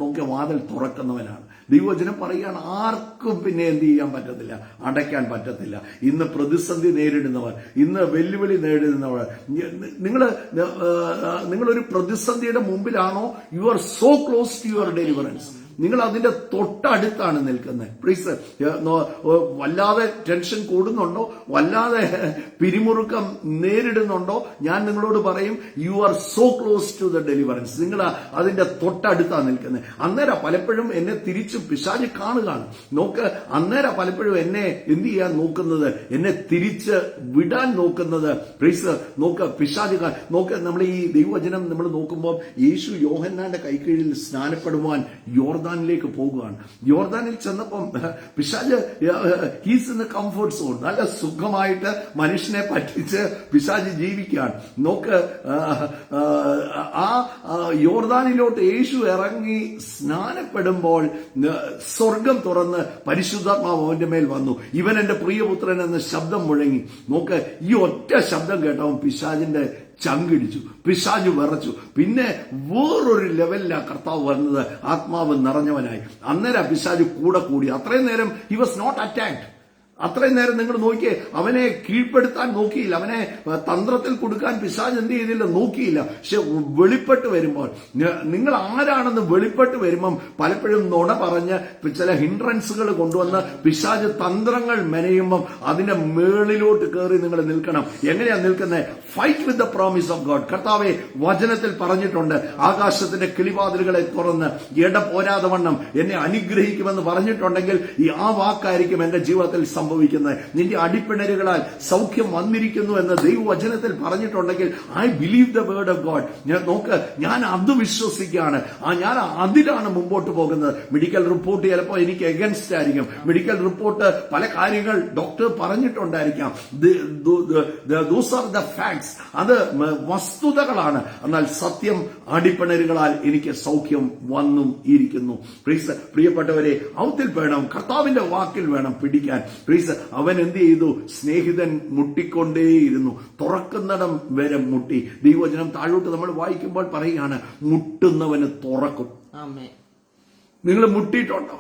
നോക്കിയ വാതിൽ തുറക്കുന്നവനാണ്. ദൈവവചനം പറയുകയാണ്, ആർക്കും പിന്നെ എന്ത് ചെയ്യാൻ പറ്റത്തില്ല, അടയ്ക്കാൻ പറ്റത്തില്ല. ഇന്ന് പ്രതിസന്ധി നേരിടുന്നവർ, ഇന്ന് വെല്ലുവിളി നേരിടുന്നവർ, നിങ്ങളൊരു പ്രതിസന്ധിയുടെ മുമ്പിലാണോ? You are so close to your deliverance. നിങ്ങൾ അതിന്റെ തൊട്ടടുത്താണ് നിൽക്കുന്നത്. പ്ലീസ്, വല്ലാതെ ടെൻഷൻ കൂടുന്നുണ്ടോ, വല്ലാതെ പിരിമുറുക്കം നേരിടുന്നുണ്ടോ, ഞാൻ നിങ്ങളോട് പറയും, you are so close to the deliverance. നിങ്ങൾ അതിന്റെ തൊട്ടടുത്താണ് നിൽക്കുന്നത്. അന്നേരം പലപ്പോഴും എന്നെ തിരിച്ചു പിശാച് കാണുകയാണ്. നോക്ക്, അന്നേരം പലപ്പോഴും എന്നെ എന്ത് ചെയ്യാൻ നോക്കുന്നത്, എന്നെ തിരിച്ച് വിടാൻ നോക്കുന്നത്. പ്ലീസ് നോക്ക്, പിശാച് നോക്ക്. നമ്മൾ ഈ ദൈവവചനം നമ്മൾ നോക്കുമ്പോൾ യേശു യോഹന്നാന്റെ കൈക്കീഴിൽ സ്നാനപ്പെടുവാൻ യോർദാനിലേക്ക് പോകുകയാണ്. യോർദാനിൽ ചെന്നപ്പം പിശാച് he's in the comfort zone. നല്ല സുഖമായിട്ട് മനുഷ്യനെ പറ്റിച്ച് പിശാച് ജീവിക്കുകയാണ്. നോക്ക്, ആ യോർദാനിലോട്ട് യേശു ഇറങ്ങി സ്നാനപ്പെടുമ്പോൾ സ്വർഗം തുറന്ന് പരിശുദ്ധാത്മാവ് അവന്റെ മേൽ വന്നു. ഇവൻ എന്റെ പ്രിയപുത്രൻ എന്ന ശബ്ദം മുഴങ്ങി. നോക്ക്, ഈ ഒറ്റ ശബ്ദം കേട്ടവൻ പിശാചിന്റെ ചങ്കിടിച്ചു, പിശാചു വിറച്ചു. പിന്നെ വേറൊരു ലെവലിലാണ് കർത്താവ് വരുന്നത്, ആത്മാവ് നിറഞ്ഞവനായി. അന്നേരം പിശാചു കൂടെ കൂടി. അത്രയും നേരം ഹി വാസ് നോട്ട് അറ്റാക്ഡ്. അത്രയും നേരം നിങ്ങൾ നോക്കിയേ, അവനെ കീഴ്പ്പെടുത്താൻ നോക്കിയില്ല, അവനെ തന്ത്രത്തിൽ കൊടുക്കാൻ പിശാച് എന്ത് ചെയ്തില്ല, നോക്കിയില്ല. പക്ഷെ വെളിപ്പെട്ട് വരുമ്പോൾ, നിങ്ങൾ ആരാണെന്ന് വെളിപ്പെട്ട് വരുമ്പം പലപ്പോഴും നുണ പറഞ്ഞ് ചില ഹിൻഡ്രൻസുകൾ കൊണ്ടുവന്ന് പിശാച് തന്ത്രങ്ങൾ മെനയുമ്പം അതിന്റെ മേളിലോട്ട് കയറി നിങ്ങൾ നിൽക്കണം. എങ്ങനെയാ നിൽക്കുന്നത്? Fight with the promise of God. കർത്താവെ വചനത്തിൽ പറഞ്ഞിട്ടുണ്ട്, ആകാശത്തിന്റെ കിളിവാതിലുകളെ തുറന്ന് ഇട പോരാതെ വണ്ണം എന്നെ അനുഗ്രഹിക്കുമെന്ന് പറഞ്ഞിട്ടുണ്ടെങ്കിൽ ആ വാക്കായിരിക്കും എന്റെ ജീവിതത്തിൽ സംഭവിക്കുന്നത്. നിന്റെ അടിപ്പിണരുകളാൽ സൗഖ്യം വന്നിരിക്കുന്നു എന്ന് ദൈവവചനത്തിൽ പറഞ്ഞിട്ടുണ്ടെങ്കിൽ I believe the word of God. നോക്ക്, ഞാൻ അത് വിശ്വസിക്കുകയാണ്. ഞാൻ അതിലാണ് മുമ്പോട്ട് പോകുന്നത്. മെഡിക്കൽ റിപ്പോർട്ട് ചിലപ്പോൾ എനിക്ക് എഗൻസ്റ്റ് ആയിരിക്കും. മെഡിക്കൽ റിപ്പോർട്ട് പല കാര്യങ്ങൾ ഡോക്ടർ പറഞ്ഞിട്ടുണ്ടായിരിക്കാം. Those are the facts. അത് വസ്തുതകളാണ്. എന്നാൽ സത്യം അടിപ്പിണരുകളാൽ എനിക്ക് സൗഖ്യം വന്നും ഇരിക്കുന്നു. പ്രിയപ്പെട്ടവരെ, ഔത്തിൽ വേണം, കർത്താവിന്റെ വാക്കിൽ വേണം പിടിക്കാൻ. അവൻ എന്ത് ചെയ്തു? സ്നേഹിതൻ മുട്ടിക്കൊണ്ടേയിരുന്നു, തുറക്കുന്നിടം വരെ മുട്ടി. ദൈവവചനം താഴോട്ട് നമ്മൾ വായിക്കുമ്പോൾ പറയുകയാണ്, മുട്ടുന്നവന് തുറക്കും. നിങ്ങൾ മുട്ടിയിട്ടുണ്ടോ?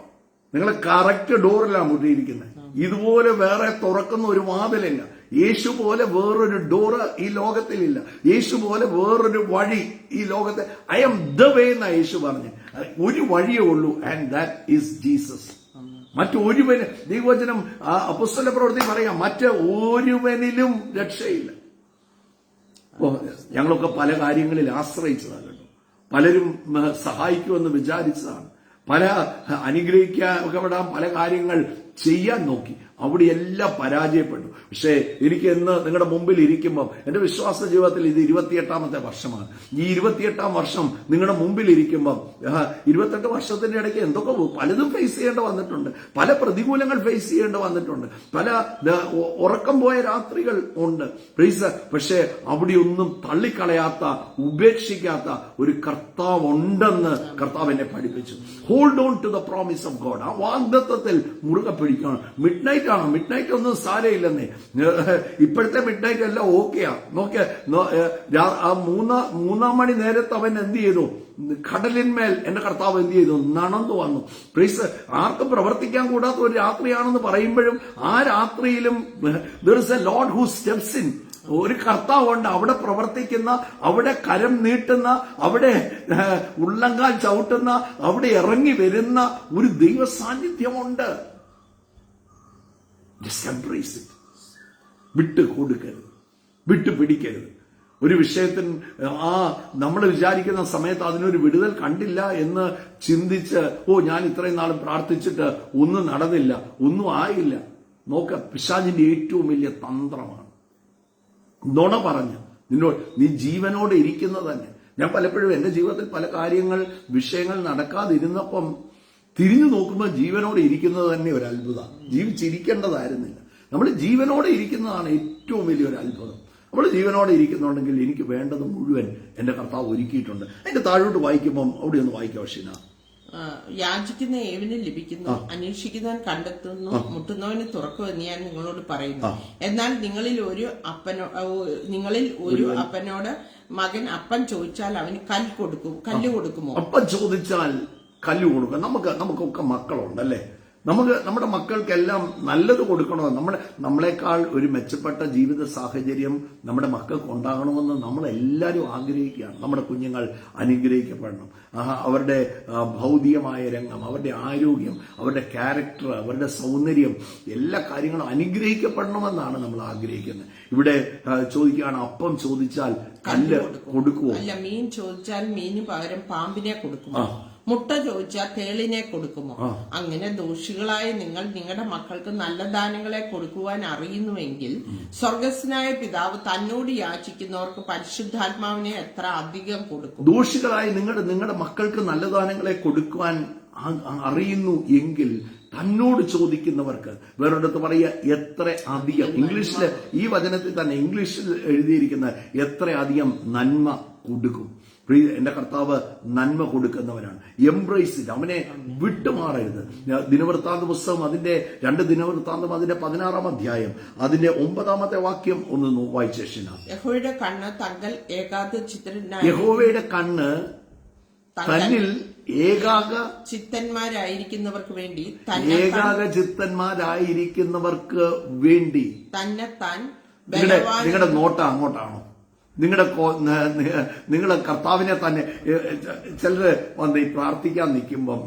നിങ്ങൾ കറക്റ്റ് ഡോറിലാണ് മുട്ടിയിരിക്കുന്നത്. ഇതുപോലെ വേറെ തുറക്കുന്ന ഒരു വാതിലില്ല. യേശു പോലെ വേറൊരു ഡോറ് ഈ ലോകത്തിലില്ല. യേശു പോലെ വേറൊരു വഴി ഈ ലോകത്തിൽ. ഐ ആം ദ വേ എന്നാ യേശു പറഞ്ഞു. ഒരു വഴിയേ ഉള്ളൂ, ആൻഡ് ദാറ്റ് ഈസ് ജീസസ്. മറ്റൊരുവന്, ദൈവവചനം അപ്പോസ്തല പ്രവൃത്തി പറയാം, മറ്റൊരുവനിലും രക്ഷയില്ല. ഞങ്ങളൊക്കെ പല കാര്യങ്ങളിൽ ആശ്രയിച്ചതാണ് കേട്ടോ. പലരും സഹായിക്കുമെന്ന് വിചാരിച്ചതാണ്. പല അനുഗ്രഹിക്കപ്പെടാൻ പല കാര്യങ്ങൾ ചെയ്യാൻ നോക്കി, അവിടെയെല്ലാം പരാജയപ്പെട്ടു. പക്ഷേ എനിക്ക് ഇന്ന് നിങ്ങളുടെ മുമ്പിൽ ഇരിക്കുമ്പോൾ എന്റെ വിശ്വാസ ജീവിതത്തിൽ ഇത് 28ാമത്തെ വർഷമാണ്. ഈ 28ാം വർഷം നിങ്ങളുടെ മുമ്പിൽ ഇരിക്കുമ്പോൾ 28 വർഷത്തിന്റെ ഇടയ്ക്ക് എന്തൊക്കെ പലതും ഫേസ് ചെയ്യേണ്ട വന്നിട്ടുണ്ട്. പല പ്രതികൂലങ്ങൾ ഫേസ് ചെയ്യേണ്ട വന്നിട്ടുണ്ട്. പല ഉറക്കം പോയ രാത്രികൾ ഉണ്ട്. പക്ഷേ അവിടെയൊന്നും തള്ളിക്കളയാത്ത, ഉപേക്ഷിക്കാത്ത ഒരു കർത്താവ് ഉണ്ടെന്ന് കർത്താവ് എന്നെ പഠിപ്പിച്ചു. Hold on to the promise of God. ആ വാഗ്ദത്തത്തിൽ മുറുകെ പിടിക്കണം. മിഡ് നൈറ്റ് ആണോ? മിഡ് നൈറ്റ് ഒന്നും സാരമില്ലെന്നേ. ഇപ്പോഴത്തെ മിഡ് നൈറ്റ് എല്ലാം ഓക്കെയാ. നോക്കിയ ആ മൂന്നാം മണി നേരത്ത് അവൻ എന്ത് ചെയ്തു? കടലിന്മേൽ എന്റെ കർത്താവ് എന്ത് ചെയ്തു? നടന്നു വന്നു. ആർക്കും പ്രവർത്തിക്കാൻ കൂടാത്ത ഒരു രാത്രിയാണെന്ന് പറയുമ്പോഴും ആ രാത്രിയിലും there is a Lord who steps in. ഒരു കർത്താവുണ്ട് അവിടെ പ്രവർത്തിക്കുന്ന, അവിടെ കരം നീട്ടുന്ന, അവിടെ ഉള്ളങ്കാൽ ചവിട്ടുന്ന, അവിടെ ഇറങ്ങി വരുന്ന ഒരു ദൈവ സാന്നിധ്യമുണ്ട്. Just embrace it. വിട്ട് കൊടുക്കരുത്, വിട്ടു പിടിക്കരുത്. ഒരു വിഷയത്തിന് നമ്മൾ വിചാരിക്കുന്ന സമയത്ത് അതിനൊരു വിടുതൽ കണ്ടില്ല എന്ന് ചിന്തിച്ച് ഞാൻ ഇത്രയും നാളും പ്രാർത്ഥിച്ചിട്ട് ഒന്നും നടന്നില്ല, ഒന്നും ആയില്ല. നോക്ക, പിശാചിന്റെ ഏറ്റവും വലിയ തന്ത്രമാണ് നുണ പറഞ്ഞ് നീ ജീവനോടെ ഇരിക്കുന്നത് തന്നെ. ഞാൻ പലപ്പോഴും എന്റെ ജീവിതത്തിൽ പല വിഷയങ്ങൾ നടക്കാതിരുന്നപ്പം തിരിഞ്ഞു നോക്കുമ്പോൾ ജീവനോടെ ഇരിക്കുന്നത് തന്നെ ഒരു അത്ഭുതം. ജീവിച്ചിരിക്കേണ്ടതായിരുന്നില്ല. നമ്മൾ ജീവനോടെ ഇരിക്കുന്നതാണ് ഏറ്റവും വലിയൊരു അത്ഭുതം. നമ്മൾ ജീവനോടെ ഇരിക്കുന്നുണ്ടെങ്കിൽ എനിക്ക് വേണ്ടത് മുഴുവൻ എന്റെ കർത്താവ് ഒരുക്കിയിട്ടുണ്ട്. അതിന്റെ താഴോട്ട് വായിക്കുമ്പം അവിടെ ഒന്ന് വായിക്കാം. ഷീന, യാചിക്കുന്ന ഏവന് ലഭിക്കുന്നു, അന്വേഷിക്കുന്നവൻ കണ്ടെത്തുന്നു, മുട്ടുന്നവന് തുറക്കുമെന്ന് ഞാൻ നിങ്ങളോട് പറയുന്നു. എന്നാൽ നിങ്ങളിൽ ഒരു അപ്പനോട് മകൻ അപ്പം ചോദിച്ചാൽ അവന് കല്ല് കൊടുക്കുമോ? അപ്പം ചോദിച്ചാൽ കല്ല് കൊടുക്കും. നമുക്കൊക്കെ മക്കളുണ്ടല്ലേ? നമ്മുടെ മക്കൾക്കെല്ലാം നല്ലത് കൊടുക്കണോ? നമ്മളെക്കാൾ ഒരു മെച്ചപ്പെട്ട ജീവിത സാഹചര്യം നമ്മുടെ മക്കൾക്ക് ഉണ്ടാകണമെന്ന് നമ്മളെല്ലാവരും ആഗ്രഹിക്കുകയാണ്. നമ്മുടെ കുഞ്ഞുങ്ങൾ അനുഗ്രഹിക്കപ്പെടണം. അവരുടെ ഭൗതികമായ രംഗം, അവരുടെ ആരോഗ്യം, അവരുടെ ക്യാരക്ടർ, അവരുടെ സൗന്ദര്യം, എല്ലാ കാര്യങ്ങളും അനുഗ്രഹിക്കപ്പെടണമെന്നാണ് നമ്മൾ ആഗ്രഹിക്കുന്നത്. ഇവിടെ ചോദിക്കുകയാണ്, അപ്പം ചോദിച്ചാൽ കല്ല് കൊടുക്കുമോ? അല്ല, മീൻ ചോദിച്ചാൽ മീന് പകരം പാമ്പിനെ കൊടുക്കുമോ? മുട്ട ചോദിച്ചാൽ തേളിനെ കൊടുക്കുമോ? അങ്ങനെ ദോഷികളായ നിങ്ങൾ നിങ്ങളുടെ മക്കൾക്ക് നല്ല ദാനങ്ങളെ കൊടുക്കുവാൻ അറിയുന്നുവെങ്കിൽ സ്വർഗസ്നായ പിതാവ് തന്നോട് യാചിക്കുന്നവർക്ക് പരിശുദ്ധാത്മാവിനെ എത്ര അധികം കൊടുക്കും. ദോഷികളായ നിങ്ങളുടെ മക്കൾക്ക് നല്ല ദാനങ്ങളെ കൊടുക്കുവാൻ അറിയുന്നു എങ്കിൽ തന്നോട് ചോദിക്കുന്നവർക്ക്, വേറൊരിടത്ത് പറയുക എത്ര അധികം. ഇംഗ്ലീഷില് ഈ വചനത്തിൽ തന്നെ ഇംഗ്ലീഷിൽ എഴുതിയിരിക്കുന്ന എത്ര അധികം നന്മ കൊടുക്കും. എന്റെ കർത്താവ് നന്മ കൊടുക്കുന്നവനാണ്. എംബ്രേസ് ഇറ്റ്, അവനെ വിട്ടുമാറരുത്. ദിനവൃത്താന്ത പുസ്തകം അതിന്റെ 2 ദിനവൃത്താന്തം അതിന്റെ 16-ാം അധ്യായം അതിന്റെ 9-ാമത്തെ വാക്യം ഒന്ന് വായിച്ചേ. യഹോവയുടെ കണ്ണ് തന്നിൽ ഏകാഗ ചിത്തന്മാരായിരിക്കുന്നവർക്ക് വേണ്ടി തന്നെത്താൻ. നിങ്ങളുടെ നോട്ടം അങ്ങോട്ടാണോ? നിങ്ങളുടെ കർത്താവിനെ തന്നെ. ചിലര് വന്ന് ഈ പ്രാർത്ഥിക്കാൻ നിൽക്കുമ്പം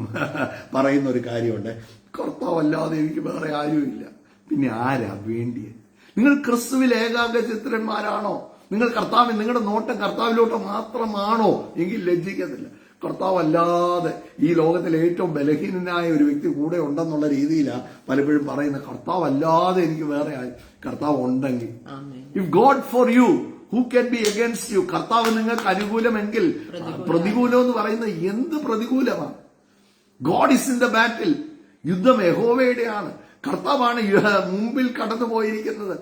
പറയുന്ന ഒരു കാര്യമുണ്ട്, കർത്താവല്ലാതെ എനിക്ക് വേറെ ആരുമില്ല. പിന്നെ ആരാ വേണ്ടിയത്? നിങ്ങൾ ക്രിസ്തുവിൽ ഏകാഗ്രചിത്തന്മാരാണോ? നിങ്ങളുടെ നോട്ടം കർത്താവിലോട്ട് മാത്രമാണോ? എങ്കിൽ ലജ്ജിക്കത്തില്ല. കർത്താവല്ലാതെ ഈ ലോകത്തിലെ ഏറ്റവും ബലഹീനനായ ഒരു വ്യക്തി കൂടെ ഉണ്ടെന്നുള്ള രീതിയിലാണ് പലപ്പോഴും പറയുന്നത്. കർത്താവല്ലാതെ എനിക്ക് വേറെ കർത്താവ് ഉണ്ടെങ്കിൽ, if God for you who can be against you? കർത്താവ് നിങ്ങൾക്ക് അനുകൂലമെങ്കിൽ പ്രതികൂലം എന്ന് പറയുന്നത് എന്ത് പ്രതികൂലമാണ്? God is in the battle. യുദ്ധം യഹോവയുടെയാണ്. കർത്താവാണ് മുമ്പിൽ കടന്നു പോയിരിക്കുന്നത്.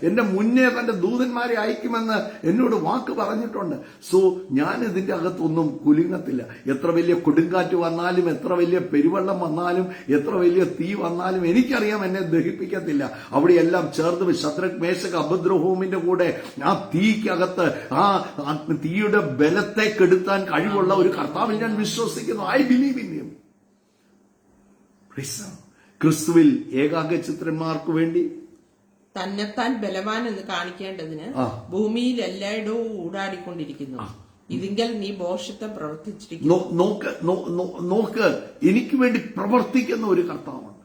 എന്റെ മുന്നേ തന്റെ ദൂതന്മാരെ അയക്കുമെന്ന് എന്നോട് വാക്ക് പറഞ്ഞിട്ടുണ്ട്. സോ ഞാൻ ഇതിന്റെ അകത്തൊന്നും കുലുങ്ങത്തില്ല. എത്ര വലിയ കൊടുങ്കാറ്റ് വന്നാലും, എത്ര വലിയ പെരുവെള്ളം വന്നാലും, എത്ര വലിയ തീ വന്നാലും എനിക്കറിയാം എന്നെ ദഹിപ്പിക്കത്തില്ല. അവിടെയെല്ലാം ചേർന്ന് ശദ്രക്, മേശക്, അബദ്രഹോമിന്റെ കൂടെ ആ തീക്കകത്ത് ആ തീയുടെ ബലത്തെ കെടുത്താൻ കഴിവുള്ള ഒരു കർത്താവിൽ ഞാൻ വിശ്വസിക്കുന്നു. I believe in him. ക്രിസ്തുവിൽ ഏകാഗ്രചിത്തന്മാർക്ക് വേണ്ടി തന്നെത്താൻ ബലവാൻ എന്ന് കാണിക്കേണ്ടതിന് ഭൂമിയിൽ എല്ലായിടവും ഊടാടിക്കൊണ്ടിരിക്കുന്നു. ഇതിങ്കൽ നീ ഭോഷത്വം പ്രവർത്തിച്ചിരിക്കുന്നു. നോക്ക്, എനിക്ക് വേണ്ടി പ്രവർത്തിക്കുന്ന ഒരു കർത്താവാണ്.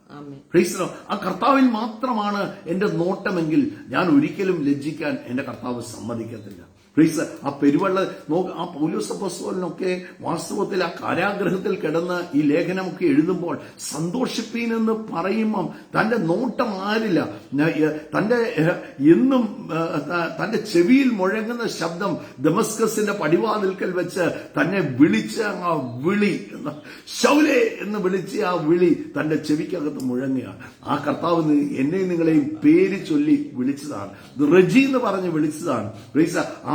ആ കർത്താവിൽ മാത്രമാണ് എന്റെ നോട്ടമെങ്കിൽ ഞാൻ ഒരിക്കലും ലജ്ജിക്കാൻ എന്റെ കർത്താവ് സമ്മതിക്കത്തില്ല. ആ പെരുവെള്ള ആ പൗലോസ് അപ്പോസ്തലനൊക്കെ വാസ്തവത്തിൽ ആ കാരാഗ്രഹത്തിൽ കിടന്ന് ഈ ലേഖനമൊക്കെ എഴുതുമ്പോൾ സന്തോഷിപ്പീനെന്ന് പറയുമ്പം തന്റെ നോട്ടം ആരില്ല. എന്നും തന്റെ ചെവിയിൽ മുഴങ്ങുന്ന ശബ്ദം ദമസ്കസിന്റെ പടിവാതിൽക്കൽ വെച്ച് തന്നെ വിളിച്ച ആ വിളി, ശൗലേ എന്ന് വിളിച്ച ആ വിളി തന്റെ ചെവിക്കകത്ത് മുഴങ്ങുകയാണ്. ആ കർത്താവ് എന്നെയും നിങ്ങളെയും പേര് ചൊല്ലി വിളിച്ചതാണ്. റജി എന്ന് പറഞ്ഞ് വിളിച്ചതാണ്.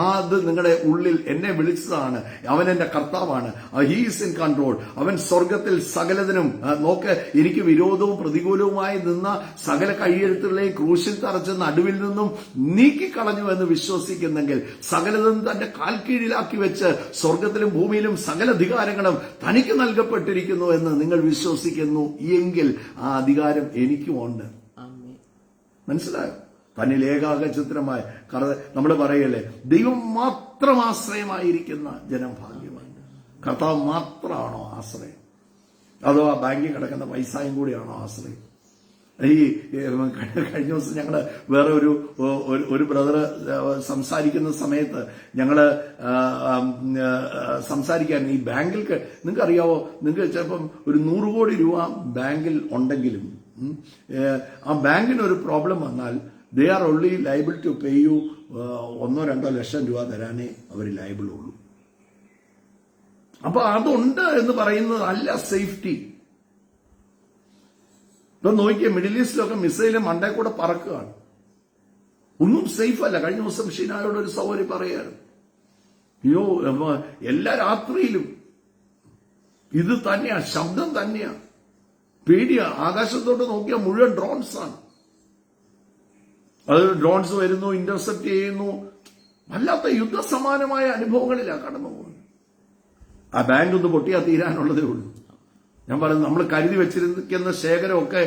അത് നിങ്ങളുടെ ഉള്ളിൽ എന്നെ വിളിച്ചതാണ്. അവൻ എന്റെ കർത്താവാണ്. He is in control. അവൻ സ്വർഗത്തിൽ സകലതിനും നോക്ക്, എനിക്ക് വിരോധവും പ്രതികൂലവുമായി നിന്ന സകല കൈയെഴുത്തുകളെയും ക്രൂശിൽ തറച്ച് നടുവിൽ നിന്നും നീക്കിക്കളഞ്ഞു എന്ന് വിശ്വസിക്കുന്നെങ്കിൽ, സകലതും തന്റെ കാൽ കീഴിലാക്കി വെച്ച് സ്വർഗത്തിലും ഭൂമിയിലും സകല അധികാരങ്ങളും തനിക്ക് നൽകപ്പെട്ടിരിക്കുന്നു എന്ന് നിങ്ങൾ വിശ്വസിക്കുന്നു എങ്കിൽ ആ അധികാരം എനിക്കുമുണ്ട്. മനസ്സിലായോ? തന്നിൽ ഏകാഗ്രചിത്തമായ നമ്മൾ പറയല്ലേ, ദൈവം മാത്രം ആശ്രയമായിരിക്കുന്ന ജനം ഭാഗ്യമായി. കർത്താവ് മാത്രമാണോ ആശ്രയം? അതോ ആ ബാങ്കിൽ കിടക്കുന്ന പൈസയും കൂടിയാണോ ആശ്രയം? ഈ കഴിഞ്ഞ ദിവസം ഞങ്ങള് വേറെ ഒരു ബ്രദർ സംസാരിക്കുന്ന സമയത്ത് ഞങ്ങള് സംസാരിക്കാൻ ഈ ബാങ്കിൽ നിങ്ങൾക്ക് അറിയാവോ, നിങ്ങൾക്ക് ചിലപ്പം ഒരു 100 കോടി രൂപ ബാങ്കിൽ ഉണ്ടെങ്കിലും ആ ബാങ്കിന് ഒരു പ്രോബ്ലം വന്നാൽ they are only liable to pay you 1-2 ലക്ഷം രൂപ തരാനേ അവർ ലൈബിൾ ഉള്ളൂ. അപ്പൊ അതുണ്ട് എന്ന് പറയുന്നത് അല്ല സേഫ്റ്റി. ഇപ്പൊ നോക്കിയ മിഡിൽ ഈസ്റ്റിലൊക്കെ മിസൈല് മണ്ടേ കൂടെ പറക്കുകയാണ്. ഒന്നും സേഫ് അല്ല. കഴിഞ്ഞ ദിവസം ഷീനായോട് ഒരു സൗകര്യ പറയാണ്, അയ്യോ എല്ലാ രാത്രിയിലും ഇത് തന്നെയാ, ശബ്ദം തന്നെയാ, പേടിയാ. ആകാശത്തോട്ട് നോക്കിയാൽ മുഴുവൻ ഡ്രോൺസ് ആണ്. അത് ഡ്രോൺസ് വരുന്നു, ഇന്റർസെപ്റ്റ് ചെയ്യുന്നു. വല്ലാത്ത യുദ്ധസമാനമായ അനുഭവങ്ങളിലാണ് കടന്നു പോകുന്നത്. ആ ബാങ്ക് ഒന്ന് പൊട്ടിയാൽ തീരാനുള്ളതേ ഉള്ളൂ. ഞാൻ പറയുന്നത്, നമ്മൾ കരുതി വെച്ചിരിക്കുന്ന ശേഖരമൊക്കെ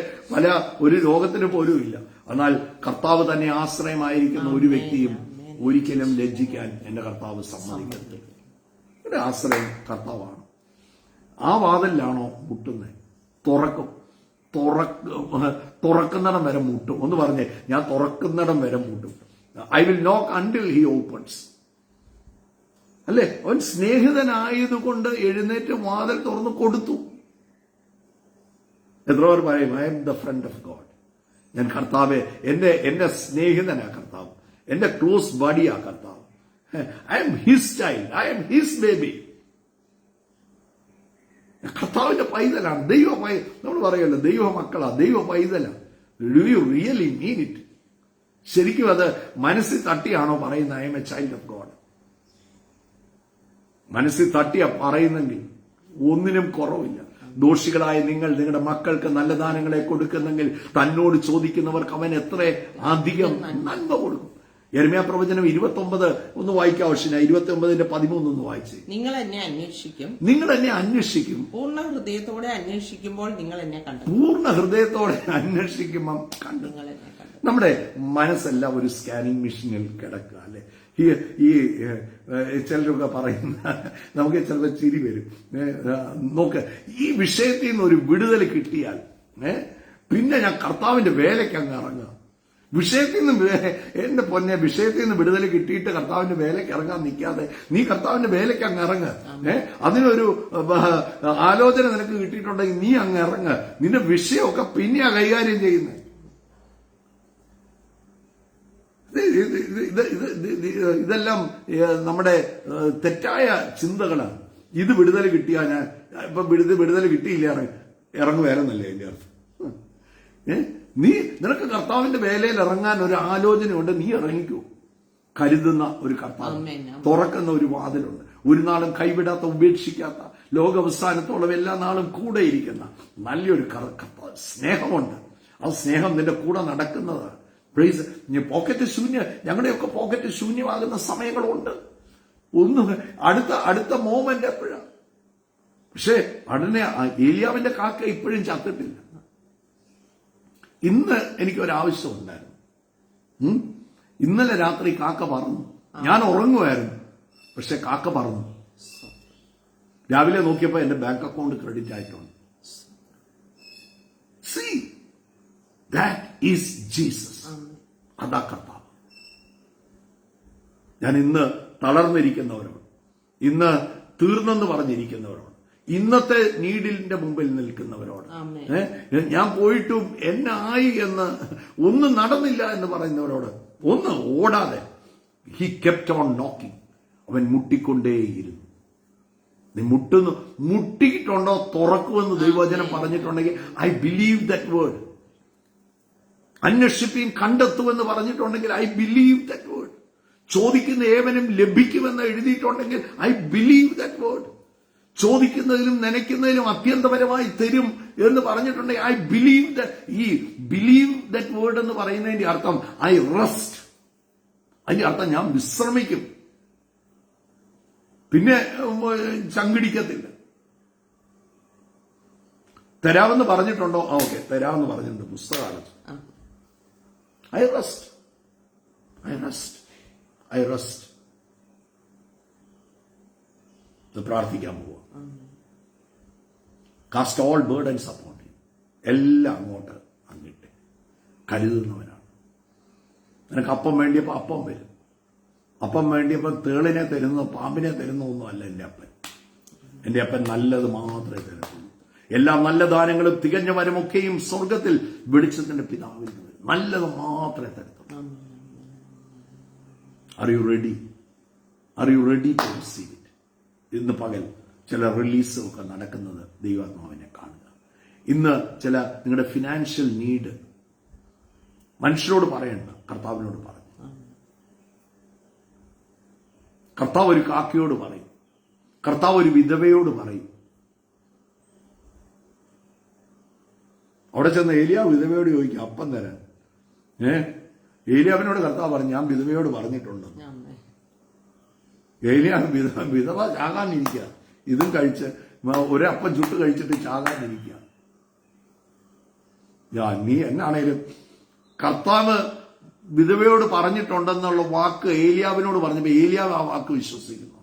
ഒരു രോഗത്തിന് പോലും ഇല്ല. എന്നാൽ കർത്താവ് തന്നെ ആശ്രയമായിരിക്കുന്ന ഒരു വ്യക്തിയും ഒരിക്കലും ലജ്ജിക്കാൻ എന്റെ കർത്താവ് സമ്മതിക്കരുത്. എന്റെ ആശ്രയം കർത്താവാണ്. ആ വാതിലാണോ മുട്ടുന്നത്, തുറക്കുന്നിടം വരെ മുട്ടും. ഒന്ന് പറഞ്ഞേ, ഞാൻ തുറക്കുന്നിടം വരെ മുട്ടും. ഐ വിൽ നോക്ക് അണ്ടിൽ ഹി ഓപ്പൺസ്. അല്ലേ? അവൻ സ്നേഹിതനായതുകൊണ്ട് എഴുന്നേറ്റ് വാതിൽ തുറന്നു കൊടുത്തു. എത്ര പേർ പറയും, I am the friend of God. ഞാൻ കർത്താവെ, എന്റെ സ്നേഹിതനാ കർത്താവ്, എന്റെ ക്ലോസ് ബഡിയാ കർത്താവ്. I am his child, I am his baby. കർത്താവിന്റെ പൈതലാണ്. നമ്മൾ പറയുമല്ലോ, ദൈവ മക്കളാ, ദൈവ പൈതലാ. Do you really mean it? ശരിക്കും അത് മനസ്സിൽ തട്ടിയാണോ പറയുന്നത് I am a child of God? മനസ്സിൽ തട്ടിയാ പറയുന്നെങ്കിൽ ഒന്നിനും കുറവില്ല. ദോഷികളായ നിങ്ങൾ നിങ്ങളുടെ മക്കൾക്ക് നല്ല ദാനങ്ങളെ കൊടുക്കുന്നെങ്കിൽ തന്നോട് ചോദിക്കുന്നവർക്ക് അവൻ എത്ര അധികം നന്മ കൊടുക്കും. യെരമ്യാ പ്രവചനം 29 ഒന്ന് വായിക്കാം. 29:13 ഒന്ന് വായിച്ചേ. നിങ്ങൾ എന്നെ അന്വേഷിക്കും, പൂർണ്ണ ഹൃദയത്തോടെ അന്വേഷിക്കുമ്പോൾ നിങ്ങൾ എന്നെ കണ്ടു. പൂർണ്ണ ഹൃദയത്തോടെ അന്വേഷിക്കുമ്പോൾ കണ്ടു. നമ്മുടെ മനസ്സെല്ലാം ഒരു സ്കാനിങ് മെഷീനിൽ കിടക്കുക. അല്ലെ? ഈ ചിലരൊക്കെ പറയുന്ന, നമുക്ക് ചിലപ്പോൾ ചിരി വരും. നോക്ക്, ഈ വിഷയത്തിൽ നിന്ന് ഒരു വിടുതൽ കിട്ടിയാൽ പിന്നെ ഞാൻ കർത്താവിന്റെ വേലയ്ക്ക് അങ്ങ് ഇറങ്ങുക. വിഷയത്തിൽ നിന്ന്, എന്റെ പൊന്നെ, വിഷയത്തിൽ നിന്ന് വിടുതൽ കിട്ടിയിട്ട് കർത്താവിന്റെ വേലയ്ക്ക് ഇറങ്ങാൻ നിൽക്കാതെ നീ കർത്താവിന്റെ വേലയ്ക്ക് അങ്ങ് ഇറങ്ങ്. അതിനൊരു ആലോചന നിനക്ക് കിട്ടിയിട്ടുണ്ടെങ്കിൽ നീ അങ്ങ് ഇറങ്ങ്. നിന്റെ വിഷയമൊക്കെ പിന്നെയാ കൈകാര്യം ചെയ്യുന്നത്. ഇതെല്ലാം നമ്മുടെ തെറ്റായ ചിന്തകളാണ്. ഇത് വിടുതൽ കിട്ടിയാ ഞാൻ ഇപ്പൊ വിടുതൽ കിട്ടിയില്ല ഇറങ്ങുവേരെന്നല്ലേ എന്റെ അർത്ഥം. നിനക്ക് കർത്താവിന്റെ വേലയിൽ ഇറങ്ങാൻ ഒരു ആലോചനയുണ്ട്, നീ ഇറങ്ങിക്കൂ. കരുതുന്ന ഒരു കർത്താവ്, തുറക്കുന്ന ഒരു വാതിലുണ്ട്. ഒരു നാളും കൈവിടാത്ത, ഉപേക്ഷിക്കാത്ത, ലോകാവസാനത്തോളം എല്ലാ നാളും കൂടെ ഇരിക്കുന്ന നല്ലൊരു കർത്താവ്. സ്നേഹമുണ്ട്. ആ സ്നേഹം നിന്റെ കൂടെ നടക്കുന്നതാണ്. പോക്കറ്റ് ഞങ്ങളുടെയൊക്കെ പോക്കറ്റ് ശൂന്യമാകുന്ന സമയങ്ങളുണ്ട്. അടുത്ത മോമെന്റ് എപ്പോഴാണ്? പക്ഷേ ഉടനെ ഏലിയാവിന്റെ കാക്ക ഇപ്പോഴും ചത്തിട്ടില്ല. ഇന്ന് എനിക്കൊരാവശ്യം ഉണ്ടായിരുന്നു. ഇന്നലെ രാത്രി കാക്ക പറന്നു. ഞാൻ ഉറങ്ങുമായിരുന്നു, പക്ഷെ കാക്ക പറന്നു. രാവിലെ നോക്കിയപ്പോ എന്റെ ബാങ്ക് അക്കൗണ്ട് ക്രെഡിറ്റ് ആയിട്ടുണ്ട്. See, that is Jesus. അതാ കർത്താവ്. ഞാൻ ഇന്ന് തളർന്നിരിക്കുന്നവരോട്, ഇന്ന് തീർന്നെന്ന് പറഞ്ഞിരിക്കുന്നവരോട്, ഇന്നത്തെ നീഡിലിന്റെ മുമ്പിൽ നിൽക്കുന്നവരോട്, ഞാൻ പോയിട്ടും എന്നെ ആയി എന്ന് ഒന്നും നടന്നില്ല എന്ന് പറയുന്നവരോട് ഒന്ന് ഓടാതെ, ഹി കെപ്റ്റ് ഓൺ നോക്കിംഗ്. അവൻ മുട്ടിക്കൊണ്ടേയിരുന്നു. നീ മുട്ടിയിട്ടുണ്ടോ തുറക്കുമെന്ന് ദൈവവചനം പറഞ്ഞിട്ടുണ്ടെങ്കിൽ ഐ ബിലീവ് ദാറ്റ് വേർഡ്. അന്വേഷിപ്പീൻ കണ്ടെത്തുമെന്ന് പറഞ്ഞിട്ടുണ്ടെങ്കിൽ ഐ ബിലീവ് ദാറ്റ് വേർഡ്. ചോദിക്കുന്ന ഏവനും ലഭിക്കുമെന്ന് എഴുതിയിട്ടുണ്ടെങ്കിൽ ഐ ബിലീവ് ദാറ്റ് വേർഡ്. ചോദിക്കുന്നതിലും നനയ്ക്കുന്നതിലും അത്യന്തപരമായി തരും എന്ന് പറഞ്ഞിട്ടുണ്ടെങ്കിൽ ഐ ബിലീവ് ഈ ബിലീവ് ദാറ്റ് വേർഡ് എന്ന് പറയുന്നതിന്റെ അർത്ഥം ഐ റെസ്റ്റ്. അതിന്റെ അർത്ഥം ഞാൻ വിശ്രമിക്കും, പിന്നെ ചങ്കിടിക്കത്തില്ല. തരാമെന്ന് പറഞ്ഞിട്ടുണ്ടോ? ഓക്കെ, തരാമെന്ന് പറഞ്ഞിട്ടുണ്ട് പുസ്തകാലത്ത്. I rest, I rest, I rest. പ്രാർത്ഥിക്കാൻ പോവാ. Cast all burdens upon him. എല്ലാം അങ്ങോട്ട് അങ്ങിട്ട്. കരുതുന്നവനാണ്. നിനക്ക് അപ്പം വേണ്ടിയപ്പോൾ അപ്പം വരും. അപ്പം വേണ്ടിയപ്പോൾ തേളിനെ തരുന്നോ പാമ്പിനെ തരുന്നോ ഒന്നും അല്ല എൻ്റെ അപ്പൻ. എൻ്റെ അപ്പൻ നല്ലത് മാത്രമേ തരത്തുള്ളൂ. എല്ലാ നല്ല ദാനങ്ങളും തികഞ്ഞ വരമൊക്കെയും സ്വർഗത്തിൽ വെളിച്ചത്തിന്റെ പിതാവിൽ നിന്ന് വരും. നല്ലത് മാത്രമേ തരത്തുള്ളൂ. Are you ready? Are you ready to receive it? ഇന്ന് പകൽ ചില റിലീസും ഒക്കെ നടക്കുന്നത് ദൈവാത്മാവിനെ കാണുക. ഇന്ന് ചില നിങ്ങളുടെ ഫിനാൻഷ്യൽ നീഡ് മനുഷ്യരോട് പറയണ്ട, കർത്താവിനോട് പറഞ്ഞു. കർത്താവ് ഒരു കാക്കയോട് പറയും, കർത്താവ് ഒരു വിധവയോട് പറയും. അവിടെ ചെന്ന് ഏലിയാവ് വിധവയോട് ചോദിക്കും അപ്പം തരാൻ. ഏലിയാവിനോട് കർത്താവ് പറഞ്ഞു, ഞാൻ വിധവയോട് പറഞ്ഞിട്ടുണ്ടെന്ന്. ഏലിയാവ് വിധവ ചാകാനിരിക്കുക, ഇതും കഴിച്ച് ഒരപ്പം ചുട്ട് കഴിച്ചിട്ട് ചാകാനിരിക്കുക. നീ എന്നാണേലും കർത്താവ് വിധവയോട് പറഞ്ഞിട്ടുണ്ടെന്നുള്ള വാക്ക് ഏലിയാവിനോട് പറഞ്ഞപ്പോ ഏലിയാവ് ആ വാക്ക് വിശ്വസിക്കുന്നു.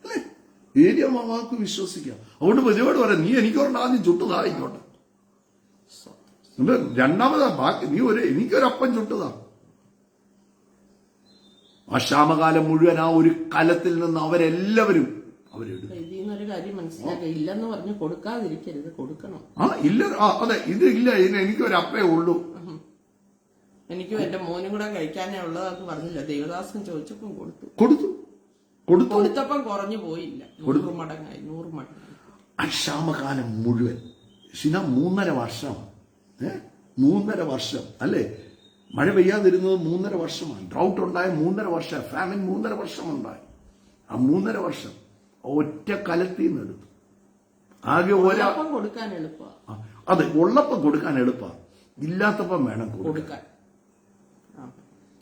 അല്ലേ? ഏലിയാവ് ആ വാക്ക് വിശ്വസിക്കുക. അതുകൊണ്ട് വിധവയോട് പറയാം, നീ എനിക്കോണ്ട് ആദ്യം ചുട്ടുതായിക്കോട്ടെ, രണ്ടാമതാ ബാക്കി നീ എനിക്കൊരപ്പം ചുട്ടുതാ. ആ ക്ഷാമകാലം മുഴുവൻ ആ ഒരു കലത്തിൽ നിന്ന് അവരെല്ലാവരും അവരെടുക്കും. ഇതിന്നൊരു കാര്യം മനസ്സിലാക്കുക, ഇല്ലെന്ന് പറഞ്ഞ് കൊടുക്കാതിരിക്കരുത്, കൊടുക്കണം. ഇല്ല, അതെ, ഇത് ഇല്ല, എനിക്കൊരപ്പേ ഉള്ളൂ, എനിക്കും എന്റെ മോനും കൂടെ കഴിക്കാനേ ഉള്ളതെന്ന് പറഞ്ഞില്ല. ദേവദാസൻ ചോദിച്ചപ്പം കൊടുത്തു. കൊടുത്തപ്പം കുറഞ്ഞു പോയില്ല, 100 മടങ്ങായി. ആ ക്ഷാമകാലം മുഴുവൻ 3.5 വർഷം, 3.5 വർഷം അല്ലേ? മഴ പെയ്യാതിരുന്നത് 3.5 വർഷമാണ്. ഡ്രൗട്ട് ഉണ്ടായ 3.5 വർഷം, ഫാമിൻ 3.5 വർഷം ഉണ്ടായി. ആ 3.5 വർഷം ഒറ്റ കലത്തിൽ നിന്ന് എടുത്തു. ആകെ ഒരപ്പം കൊടുക്കാൻ എളുപ്പമാണ്. അതെ, ഉള്ളപ്പം കൊടുക്കാൻ എളുപ്പമാണ്, ഇല്ലാത്തപ്പം വേണം കൊടുക്കാൻ.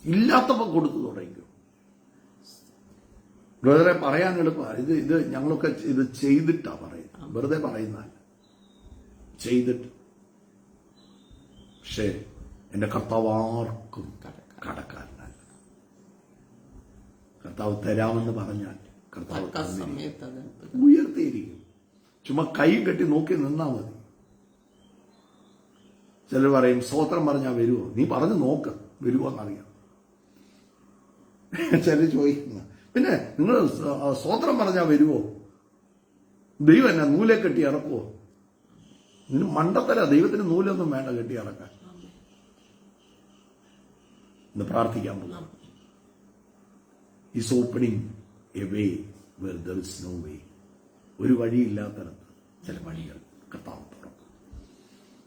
ഇല്ലാത്തപ്പം കൊടുത്തു തുടങ്ങിക്കും. ബ്രദറെ പറയാൻ എളുപ്പമാണ്. ഇത് ഞങ്ങളൊക്കെ ഇത് ചെയ്തിട്ടാ പറയുന്നത്, വെറുതെ പറയുന്നതല്ല, ചെയ്തിട്ട്. പക്ഷേ എന്റെ കർത്താവ് ആർക്കും കടക്കാരനല്ല. കർത്താവ് തരാമെന്ന് പറഞ്ഞാൽ കർത്താവ് ഉയർത്തിയിരിക്കും. ചുമ്മാ കൈ കെട്ടി നോക്കി നിന്നാ മതി. ചിലർ പറയും സ്തോത്രം പറഞ്ഞാൽ വരുമോ? നീ പറഞ്ഞു നോക്ക്, വരുമോ എന്നറിയാം. ചിലർ ചോദിക്കുന്ന, പിന്നെ നിങ്ങൾ സ്തോത്രം പറഞ്ഞാൽ വരുമോ? ദൈവം എന്നാ നൂലെ കെട്ടി ഇറക്കുവോ? ഇതിന് മണ്ടത്തര. ദൈവത്തിന് നൂലൊന്നും വേണ്ട കെട്ടി ഇറക്കാൻ. ഇന്ന് പ്രാർത്ഥിക്കാൻ പോകും. Is opening a way where there is no way. ഒരു വഴിയില്ലാത്തടത്ത് ചില വഴികൾ കർത്താവ് തുറക്കും.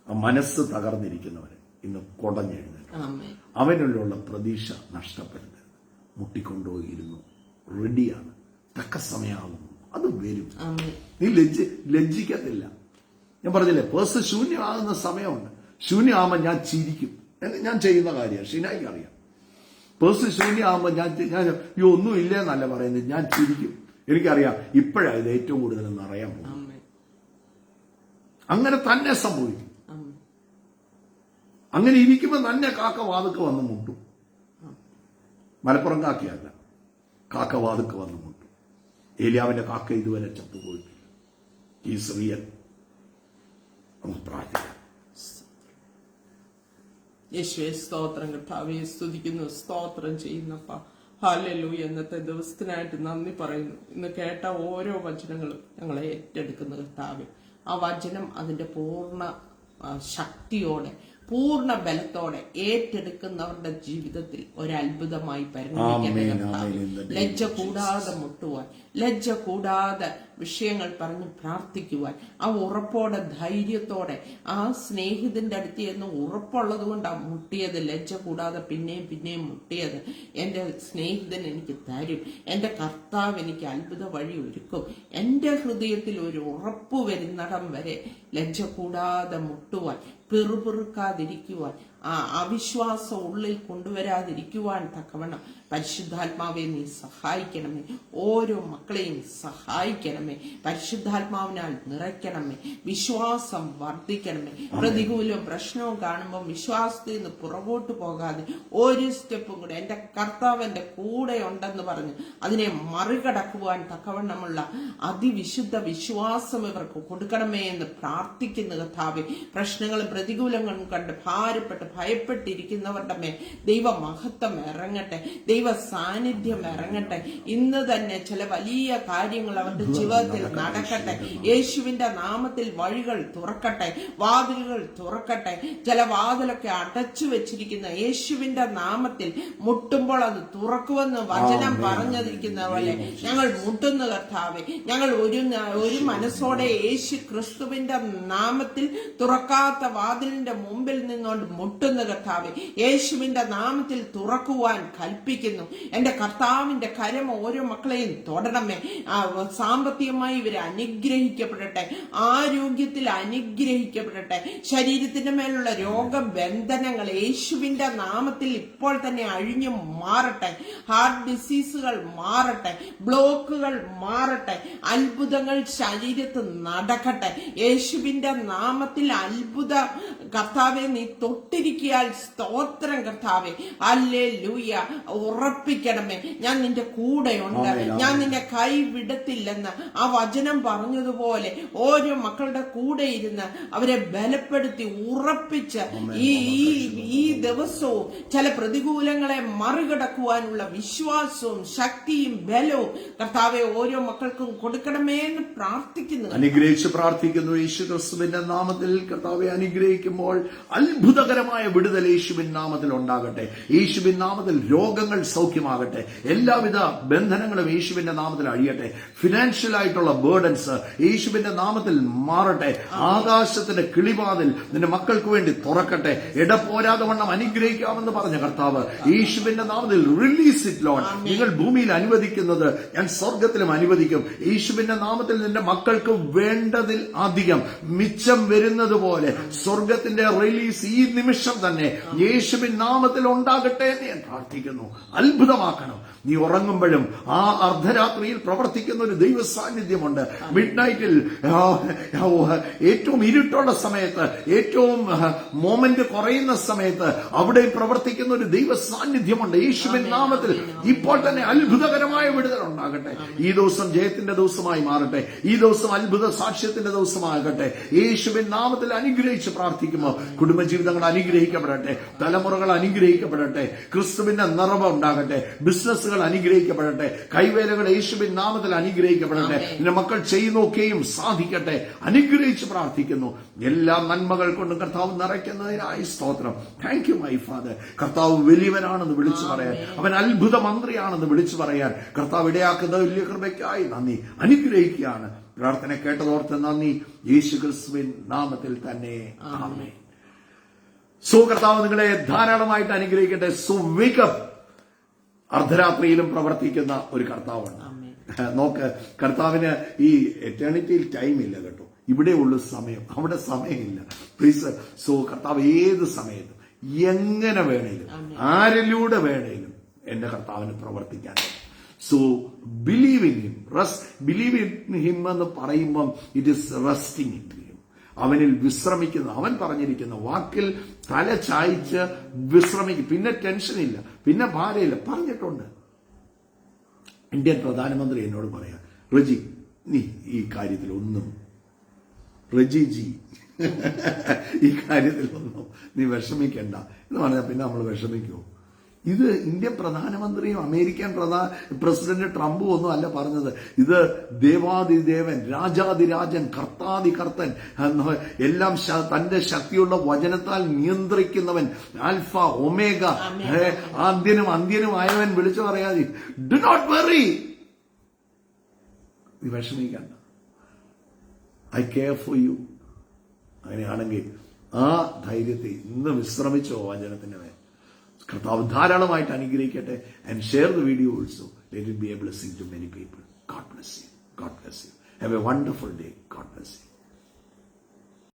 ആ മനസ്സ് തകർന്നിരിക്കുന്നവന് ഇന്ന് കുടഞ്ഞെഴുന്നേൽക്കും. അവനുള്ള പ്രതീക്ഷ നഷ്ടപ്പെടുത്തരുത്. മുട്ടിക്കൊണ്ടുപോയിരുന്നു, റെഡിയാണ്, തക്ക സമയമാകുന്നു, അത് വരും. നീ ലജ്ജിക്കത്തില്ല. ഞാൻ പറഞ്ഞില്ലേ, പേഴ്സ് ശൂന്യമാകുന്ന സമയമുണ്ട്. ശൂന്യമാകുമ്പോൾ ഞാൻ ചിരിക്കും. ഞാൻ ചെയ്യുന്ന കാര്യമാണ്, ഷിനായിക്ക് അറിയാം. പേഴ്സ് ശൂന്യമാകുമ്പോൾ ഞാൻ ഈ ഒന്നും ഇല്ലെന്നല്ല പറയുന്നത്, ഞാൻ ചിരിക്കും. എനിക്കറിയാം ഇപ്പോഴാണ് ഇത് ഏറ്റവും കൂടുതൽ നിറയാൻ പോകും. അങ്ങനെ തന്നെ സംഭവിക്കും. അങ്ങനെ ഇരിക്കുമ്പോൾ തന്നെ കാക്ക വാതുക്ക് വന്ന് മുട്ടും. മലപ്പുറം കാക്കയല്ല, കാക്ക വാതുക്ക് വന്ന് മുട്ടും. ഏലിയാവിന്റെ കാക്ക ഇതുവരെ ചത്തുപോയിട്ടില്ല. Is real. നമുക്ക് പ്രാർത്ഥിക്കാം. യേശുവേ സ്തോത്രം, കർത്താവേ സ്തുതിക്കുന്നു, സ്തോത്രം ചെയ്യുന്നപ്പ. ഹല്ലേലൂയ. ഇന്നത്തെ ദിവസത്തിനായിട്ട് നന്ദി പറയുന്നു. ഇന്ന് കേട്ട ഓരോ വചനങ്ങളും ഞങ്ങളെ ഏറ്റെടുക്കുന്ന കർത്താവേ, ആ വചനം അതിന്റെ പൂർണ്ണ ശക്തിയോടെ പൂർണ്ണ ബലത്തോടെ ഏറ്റെടുക്കുന്നവരുടെ ജീവിതത്തിൽ ഒരത്ഭുതമായി പരിണമിക്കട്ടെ. ലജ്ജ കൂടാതെ മുട്ടുവാൻ, ലജ്ജ കൂടാതെ വിഷയങ്ങൾ പറഞ്ഞ് പ്രാർത്ഥിക്കുവാൻ, ആ ഉറപ്പോടെ ധൈര്യത്തോടെ ആ സ്നേഹിതന്റെ അടുത്ത് എന്ന് ഉറപ്പുള്ളത് കൊണ്ടാണ് മുട്ടിയത്. ലജ്ജ കൂടാതെ പിന്നെയും പിന്നെയും മുട്ടിയത്. എന്റെ സ്നേഹിതൻ എനിക്ക് തരും, എന്റെ കർത്താവ് എനിക്ക് അത്ഭുത വഴി ഒരുക്കും. എന്റെ ഹൃദയത്തിൽ ഒരു ഉറപ്പ് വരുന്നിടം വരെ ലജ്ജ കൂടാതെ മുട്ടുവാൻ, പിറുപിറുക്കാതിരിക്കുവാൻ, ആ അവിശ്വാസം ഉള്ളിൽ കൊണ്ടുവരാതിരിക്കുവാൻ തക്കവണ്ണം പരിശുദ്ധാത്മാവെ നീ സഹായിക്കണമേ. ഓരോ മക്കളെയും സഹായിക്കണമേ. പരിശുദ്ധാത്മാവിനാൽ നിറയ്ക്കണമേ. വിശ്വാസം വർദ്ധിക്കണമേ. പ്രതികൂലവും പ്രശ്നവും കാണുമ്പോൾ വിശ്വാസത്തിൽ നിന്ന് പുറകോട്ട് പോകാതെ ഒരു സ്റ്റെപ്പും കൂടെ എന്റെ കർത്താവ് എന്റെ കൂടെ ഉണ്ടെന്ന് പറഞ്ഞ് അതിനെ മറികടക്കുവാൻ തക്കവണ്ണമുള്ള അതിവിശുദ്ധ വിശ്വാസം ഇവർക്ക് കൊടുക്കണമേ എന്ന് പ്രാർത്ഥിക്കുന്ന കർത്താവേ, പ്രശ്നങ്ങളും പ്രതികൂലങ്ങളും കണ്ട് ഭാരപ്പെട്ട് ഭയപ്പെട്ടിരിക്കുന്നവരുടെ മേൽ ദൈവമഹത്വം ഇറങ്ങട്ടെ, ദൈവ സാന്നിധ്യം ഇറങ്ങട്ടെ. ഇന്ന് തന്നെ ചില വലിയ കാര്യങ്ങൾ അവരുടെ ജീവിതത്തിൽ നടക്കട്ടെ. യേശുവിന്റെ നാമത്തിൽ വഴികൾ തുറക്കട്ടെ, വാതിലുകൾ തുറക്കട്ടെ. ചില വാതിലൊക്കെ അടച്ചു വെച്ചിരിക്കുന്ന യേശുവിന്റെ നാമത്തിൽ മുട്ടുമ്പോൾ അത് തുറക്കുമെന്ന് വചനം പറഞ്ഞിരിക്കുന്ന പോലെ ഞങ്ങൾ മുട്ടുന്ന കർത്താവേ, ഞങ്ങൾ ഒരു മനസ്സോടെ യേശു ക്രിസ്തുവിന്റെ നാമത്തിൽ തുറക്കാത്ത വാതിലിന്റെ മുമ്പിൽ നിന്നുകൊണ്ട് മുട്ടുന്ന കർത്താവേ, യേശുവിന്റെ നാമത്തിൽ തുറക്കുവാൻ കൽപ്പിക്കുന്നു. എന്റെ കർത്താവിന്റെ കരം ഓരോ മക്കളെയും തൊടണമേ. സാമ്പത്തികമായി ഇവരെ അനുഗ്രഹിക്കപ്പെടട്ടെ, ആരോഗ്യത്തിൽ അനുഗ്രഹിക്കപ്പെടട്ടെ. ശരീരത്തിന്റെ മേലുള്ള രോഗബന്ധനങ്ങൾ യേശുവിന്റെ നാമത്തിൽ ഇപ്പോൾ തന്നെ അഴിഞ്ഞു മാറട്ടെ. ഹാർട്ട് ഡിസീസുകൾ മാറട്ടെ, ബ്ലോക്കുകൾ മാറട്ടെ, അത്ഭുതങ്ങൾ ശരീരത്ത് നടക്കട്ടെ. യേശുവിന്റെ നാമത്തിൽ അത്ഭുത കർത്താവെ നീ തൊട്ടിരിക്കിയാൽ സ്തോത്രം കർത്താവെ. ഹല്ലേലൂയ. ഉറപ്പിക്കണമേ, ഞാൻ നിന്റെ കൂടെയുണ്ട്, ഞാൻ നിന്നെ കൈവിടത്തില്ലെന്ന് ആ വചനം പറഞ്ഞതുപോലെ ഓരോ മക്കളുടെ കൂടെ ഇരുന്ന് അവരെ ബലപ്പെടുത്തി ഉറപ്പിച്ച് ഈ ദിവസവും ചില പ്രതികൂലങ്ങളെ മറികടക്കുവാനുള്ള വിശ്വാസവും ശക്തിയും ബലവും കർത്താവെ ഓരോ മക്കൾക്കും കൊടുക്കണമേ എന്ന് പ്രാർത്ഥിക്കുന്നു. അനുഗ്രഹിച്ച് പ്രാർത്ഥിക്കുന്നു യേശു ക്രിസ്തുവിന്റെ നാമത്തിൽ. കർത്താവെ അനുഗ്രഹിക്കുമ്പോൾ അത്ഭുതകരമായ വിടുതൽ യേശുവിൻ നാമത്തിൽ ഉണ്ടാകട്ടെ. യേശുവിൻ നാമത്തിൽ രോഗങ്ങൾ സൗഖ്യമാകട്ടെ. എല്ലാവിധ ബന്ധനങ്ങളും യേശുവിന്റെ നാമത്തിൽ അഴിയട്ടെ. ഫിനാൻഷ്യൽ ആയിട്ടുള്ള ബേർഡൻസ് യേശുവിന്റെ നാമത്തിൽ മാറട്ടെ. ആകാശത്തിന്റെ കിളിവാതിൽ നിന്റെ മക്കൾക്ക് വേണ്ടി തുറക്കട്ടെ. ഇടപോരാതെ വണ്ണം അനുഗ്രഹിക്കാമെന്ന് പറഞ്ഞ കർത്താവ് യേശുവിന്റെ നാമത്തിൽ റിലീസ് ഇറ്റ് ലോർഡ്. നിങ്ങൾ ഭൂമിയിൽ അനുവദിക്കുന്നത് ഞാൻ സ്വർഗത്തിലും അനുവദിക്കും. യേശുവിന്റെ നാമത്തിൽ നിന്റെ മക്കൾക്ക് വേണ്ടതിൽ അധികം മിച്ചം വരുന്നത് പോലെ സ്വർഗത്തിന്റെ റിലീസ് ഈ നിമിഷം തന്നെ യേശുവിൻ നാമത്തിൽ ഉണ്ടാകട്ടെ എന്ന് ഞാൻ പ്രാർത്ഥിക്കുന്നു. അത്ഭുതമാക്കണം. നീ ഉറങ്ങുമ്പോഴും ആ അർദ്ധരാത്രിയിൽ പ്രവർത്തിക്കുന്ന ഒരു ദൈവ സാന്നിധ്യമുണ്ട്. മിഡ് നൈറ്റിൽ ഏറ്റവും ഇരുട്ടുള്ള സമയത്ത്, ഏറ്റവും മൊമെന്റ് കുറയുന്ന സമയത്ത് അവിടെ പ്രവർത്തിക്കുന്ന ഒരു ദൈവ സാന്നിധ്യമുണ്ട്. യേശുവിൻ നാമത്തിൽ ഇപ്പോൾ തന്നെ അത്ഭുതകരമായ വിടുതൽ ഉണ്ടാകട്ടെ. ഈ ദിവസം ജയത്തിന്റെ ദിവസമായി മാറട്ടെ. ഈ ദിവസം അത്ഭുത സാക്ഷ്യത്തിന്റെ ദിവസമാകട്ടെ. യേശുവിൻ നാമത്തിൽ അനുഗ്രഹിച്ച് പ്രാർത്ഥിക്കുമ്പോൾ കുടുംബജീവിതങ്ങൾ അനുഗ്രഹിക്കപ്പെടട്ടെ, തലമുറകൾ അനുഗ്രഹിക്കപ്പെടട്ടെ, ക്രിസ്തുവിന്റെ നിറവ് ഉണ്ടാകട്ടെ, ബിസിനസ്സുകൾ അനുഗ്രഹിക്കപ്പെടട്ടെ, കൈവേലകൾ യേശുവിൻ നാമത്തിൽ അനുഗ്രഹിക്കപ്പെടട്ടെ. നിന്റെ മക്കൾ ചെയ്യുന്നൊക്കെയും സാധിക്കട്ടെ. അനുഗ്രഹിച്ച് പ്രാർത്ഥിക്കുന്നു. എല്ലാ നന്മകൾ കൊണ്ടും കർത്താവ് നിറയ്ക്കുന്നതിനായി സ്തോത്രം. Thank you my father. കർത്താവ് വലിയവനാണെന്ന് വിളിച്ചു പറയാൻ, അവൻ അത്ഭുത മന്ത്രിയാണെന്ന് വിളിച്ചു പറയാൻ കർത്താവ് ഇടയാക്കുന്ന വലിയ കൃപയ്ക്കായി നന്ദി. അനുഗ്രഹിക്കുകയാണ്. പ്രാർത്ഥന കേട്ടതോർത്ത് നന്ദി. യേശു ക്രിസ്തുവിൻ നാമത്തിൽ തന്നെ ആമേൻ. സോ കർത്താവ് നിങ്ങളെ ധാരാളമായിട്ട് അനുഗ്രഹിക്കട്ടെ. So wake up. അർദ്ധരാത്രിയിലും പ്രവർത്തിക്കുന്ന ഒരു കർത്താവാണ്. നോക്ക്, കർത്താവിന് ഈ എറ്റേണിറ്റിയിൽ ടൈം ഇല്ല കേട്ടോ. ഇവിടെ ഉള്ള സമയം, അവിടെ സമയമില്ല. പ്ലീസ്. സോ കർത്താവ് ഏത് സമയത്തും എങ്ങനെ വേണേലും ആരിലൂടെ വേണേലും എന്റെ കർത്താവിന് പ്രവർത്തിക്കാൻ. So believe in him. Believe in him എന്ന് പറയുമ്പം it is resting in him. അവനിൽ വിശ്രമിക്കുന്ന, അവൻ പറഞ്ഞിരിക്കുന്ന വാക്കിൽ തല ചായ്ച്ച് വിശ്രമിക്കും. പിന്നെ ടെൻഷനില്ല, പിന്നെ ഭാരമില്ല. പറഞ്ഞിട്ടുണ്ട്. ഇന്ത്യൻ പ്രധാനമന്ത്രി എന്നോട് പറയാം, റജി നീ ഈ കാര്യത്തിൽ ഒന്നും, റജിജി ഈ കാര്യത്തിലൊന്നും നീ വിഷമിക്കണ്ട എന്ന് പറഞ്ഞാൽ പിന്നെ നമ്മൾ വിഷമിക്കുമോ? ഇത് ഇന്ത്യൻ പ്രധാനമന്ത്രിയും അമേരിക്കൻ പ്രസിഡന്റ് ട്രംപും ഒന്നും അല്ല പറഞ്ഞത്. ഇത് ദേവാദിദേവൻ, രാജാതിരാജൻ, കർത്താതികർത്തൻ, എല്ലാം തന്റെ ശക്തിയുള്ള വചനത്താൽ നിയന്ത്രിക്കുന്നവൻ, ആൽഫ ഒമേഗ, ആദ്യനും അന്ത്യനുമായവൻ വിളിച്ചു പറയാതെ, ഡു നോട്ട് വെറി, നീ വിഷമിക്കണ്ട, ഐ കെയർ ഫോർ യു. അങ്ങനെയാണെങ്കിൽ ആ ധൈര്യത്തെ ഇന്ന് വിശ്രമിച്ചോ വചനത്തിന്റെ മേൽ. കർത്താവ് ധാരാളമായിട്ട് അനുഗ്രഹിക്കട്ടെ. And share the video also. Let it be a blessing to many people. God bless you. God bless you. Have a wonderful day. God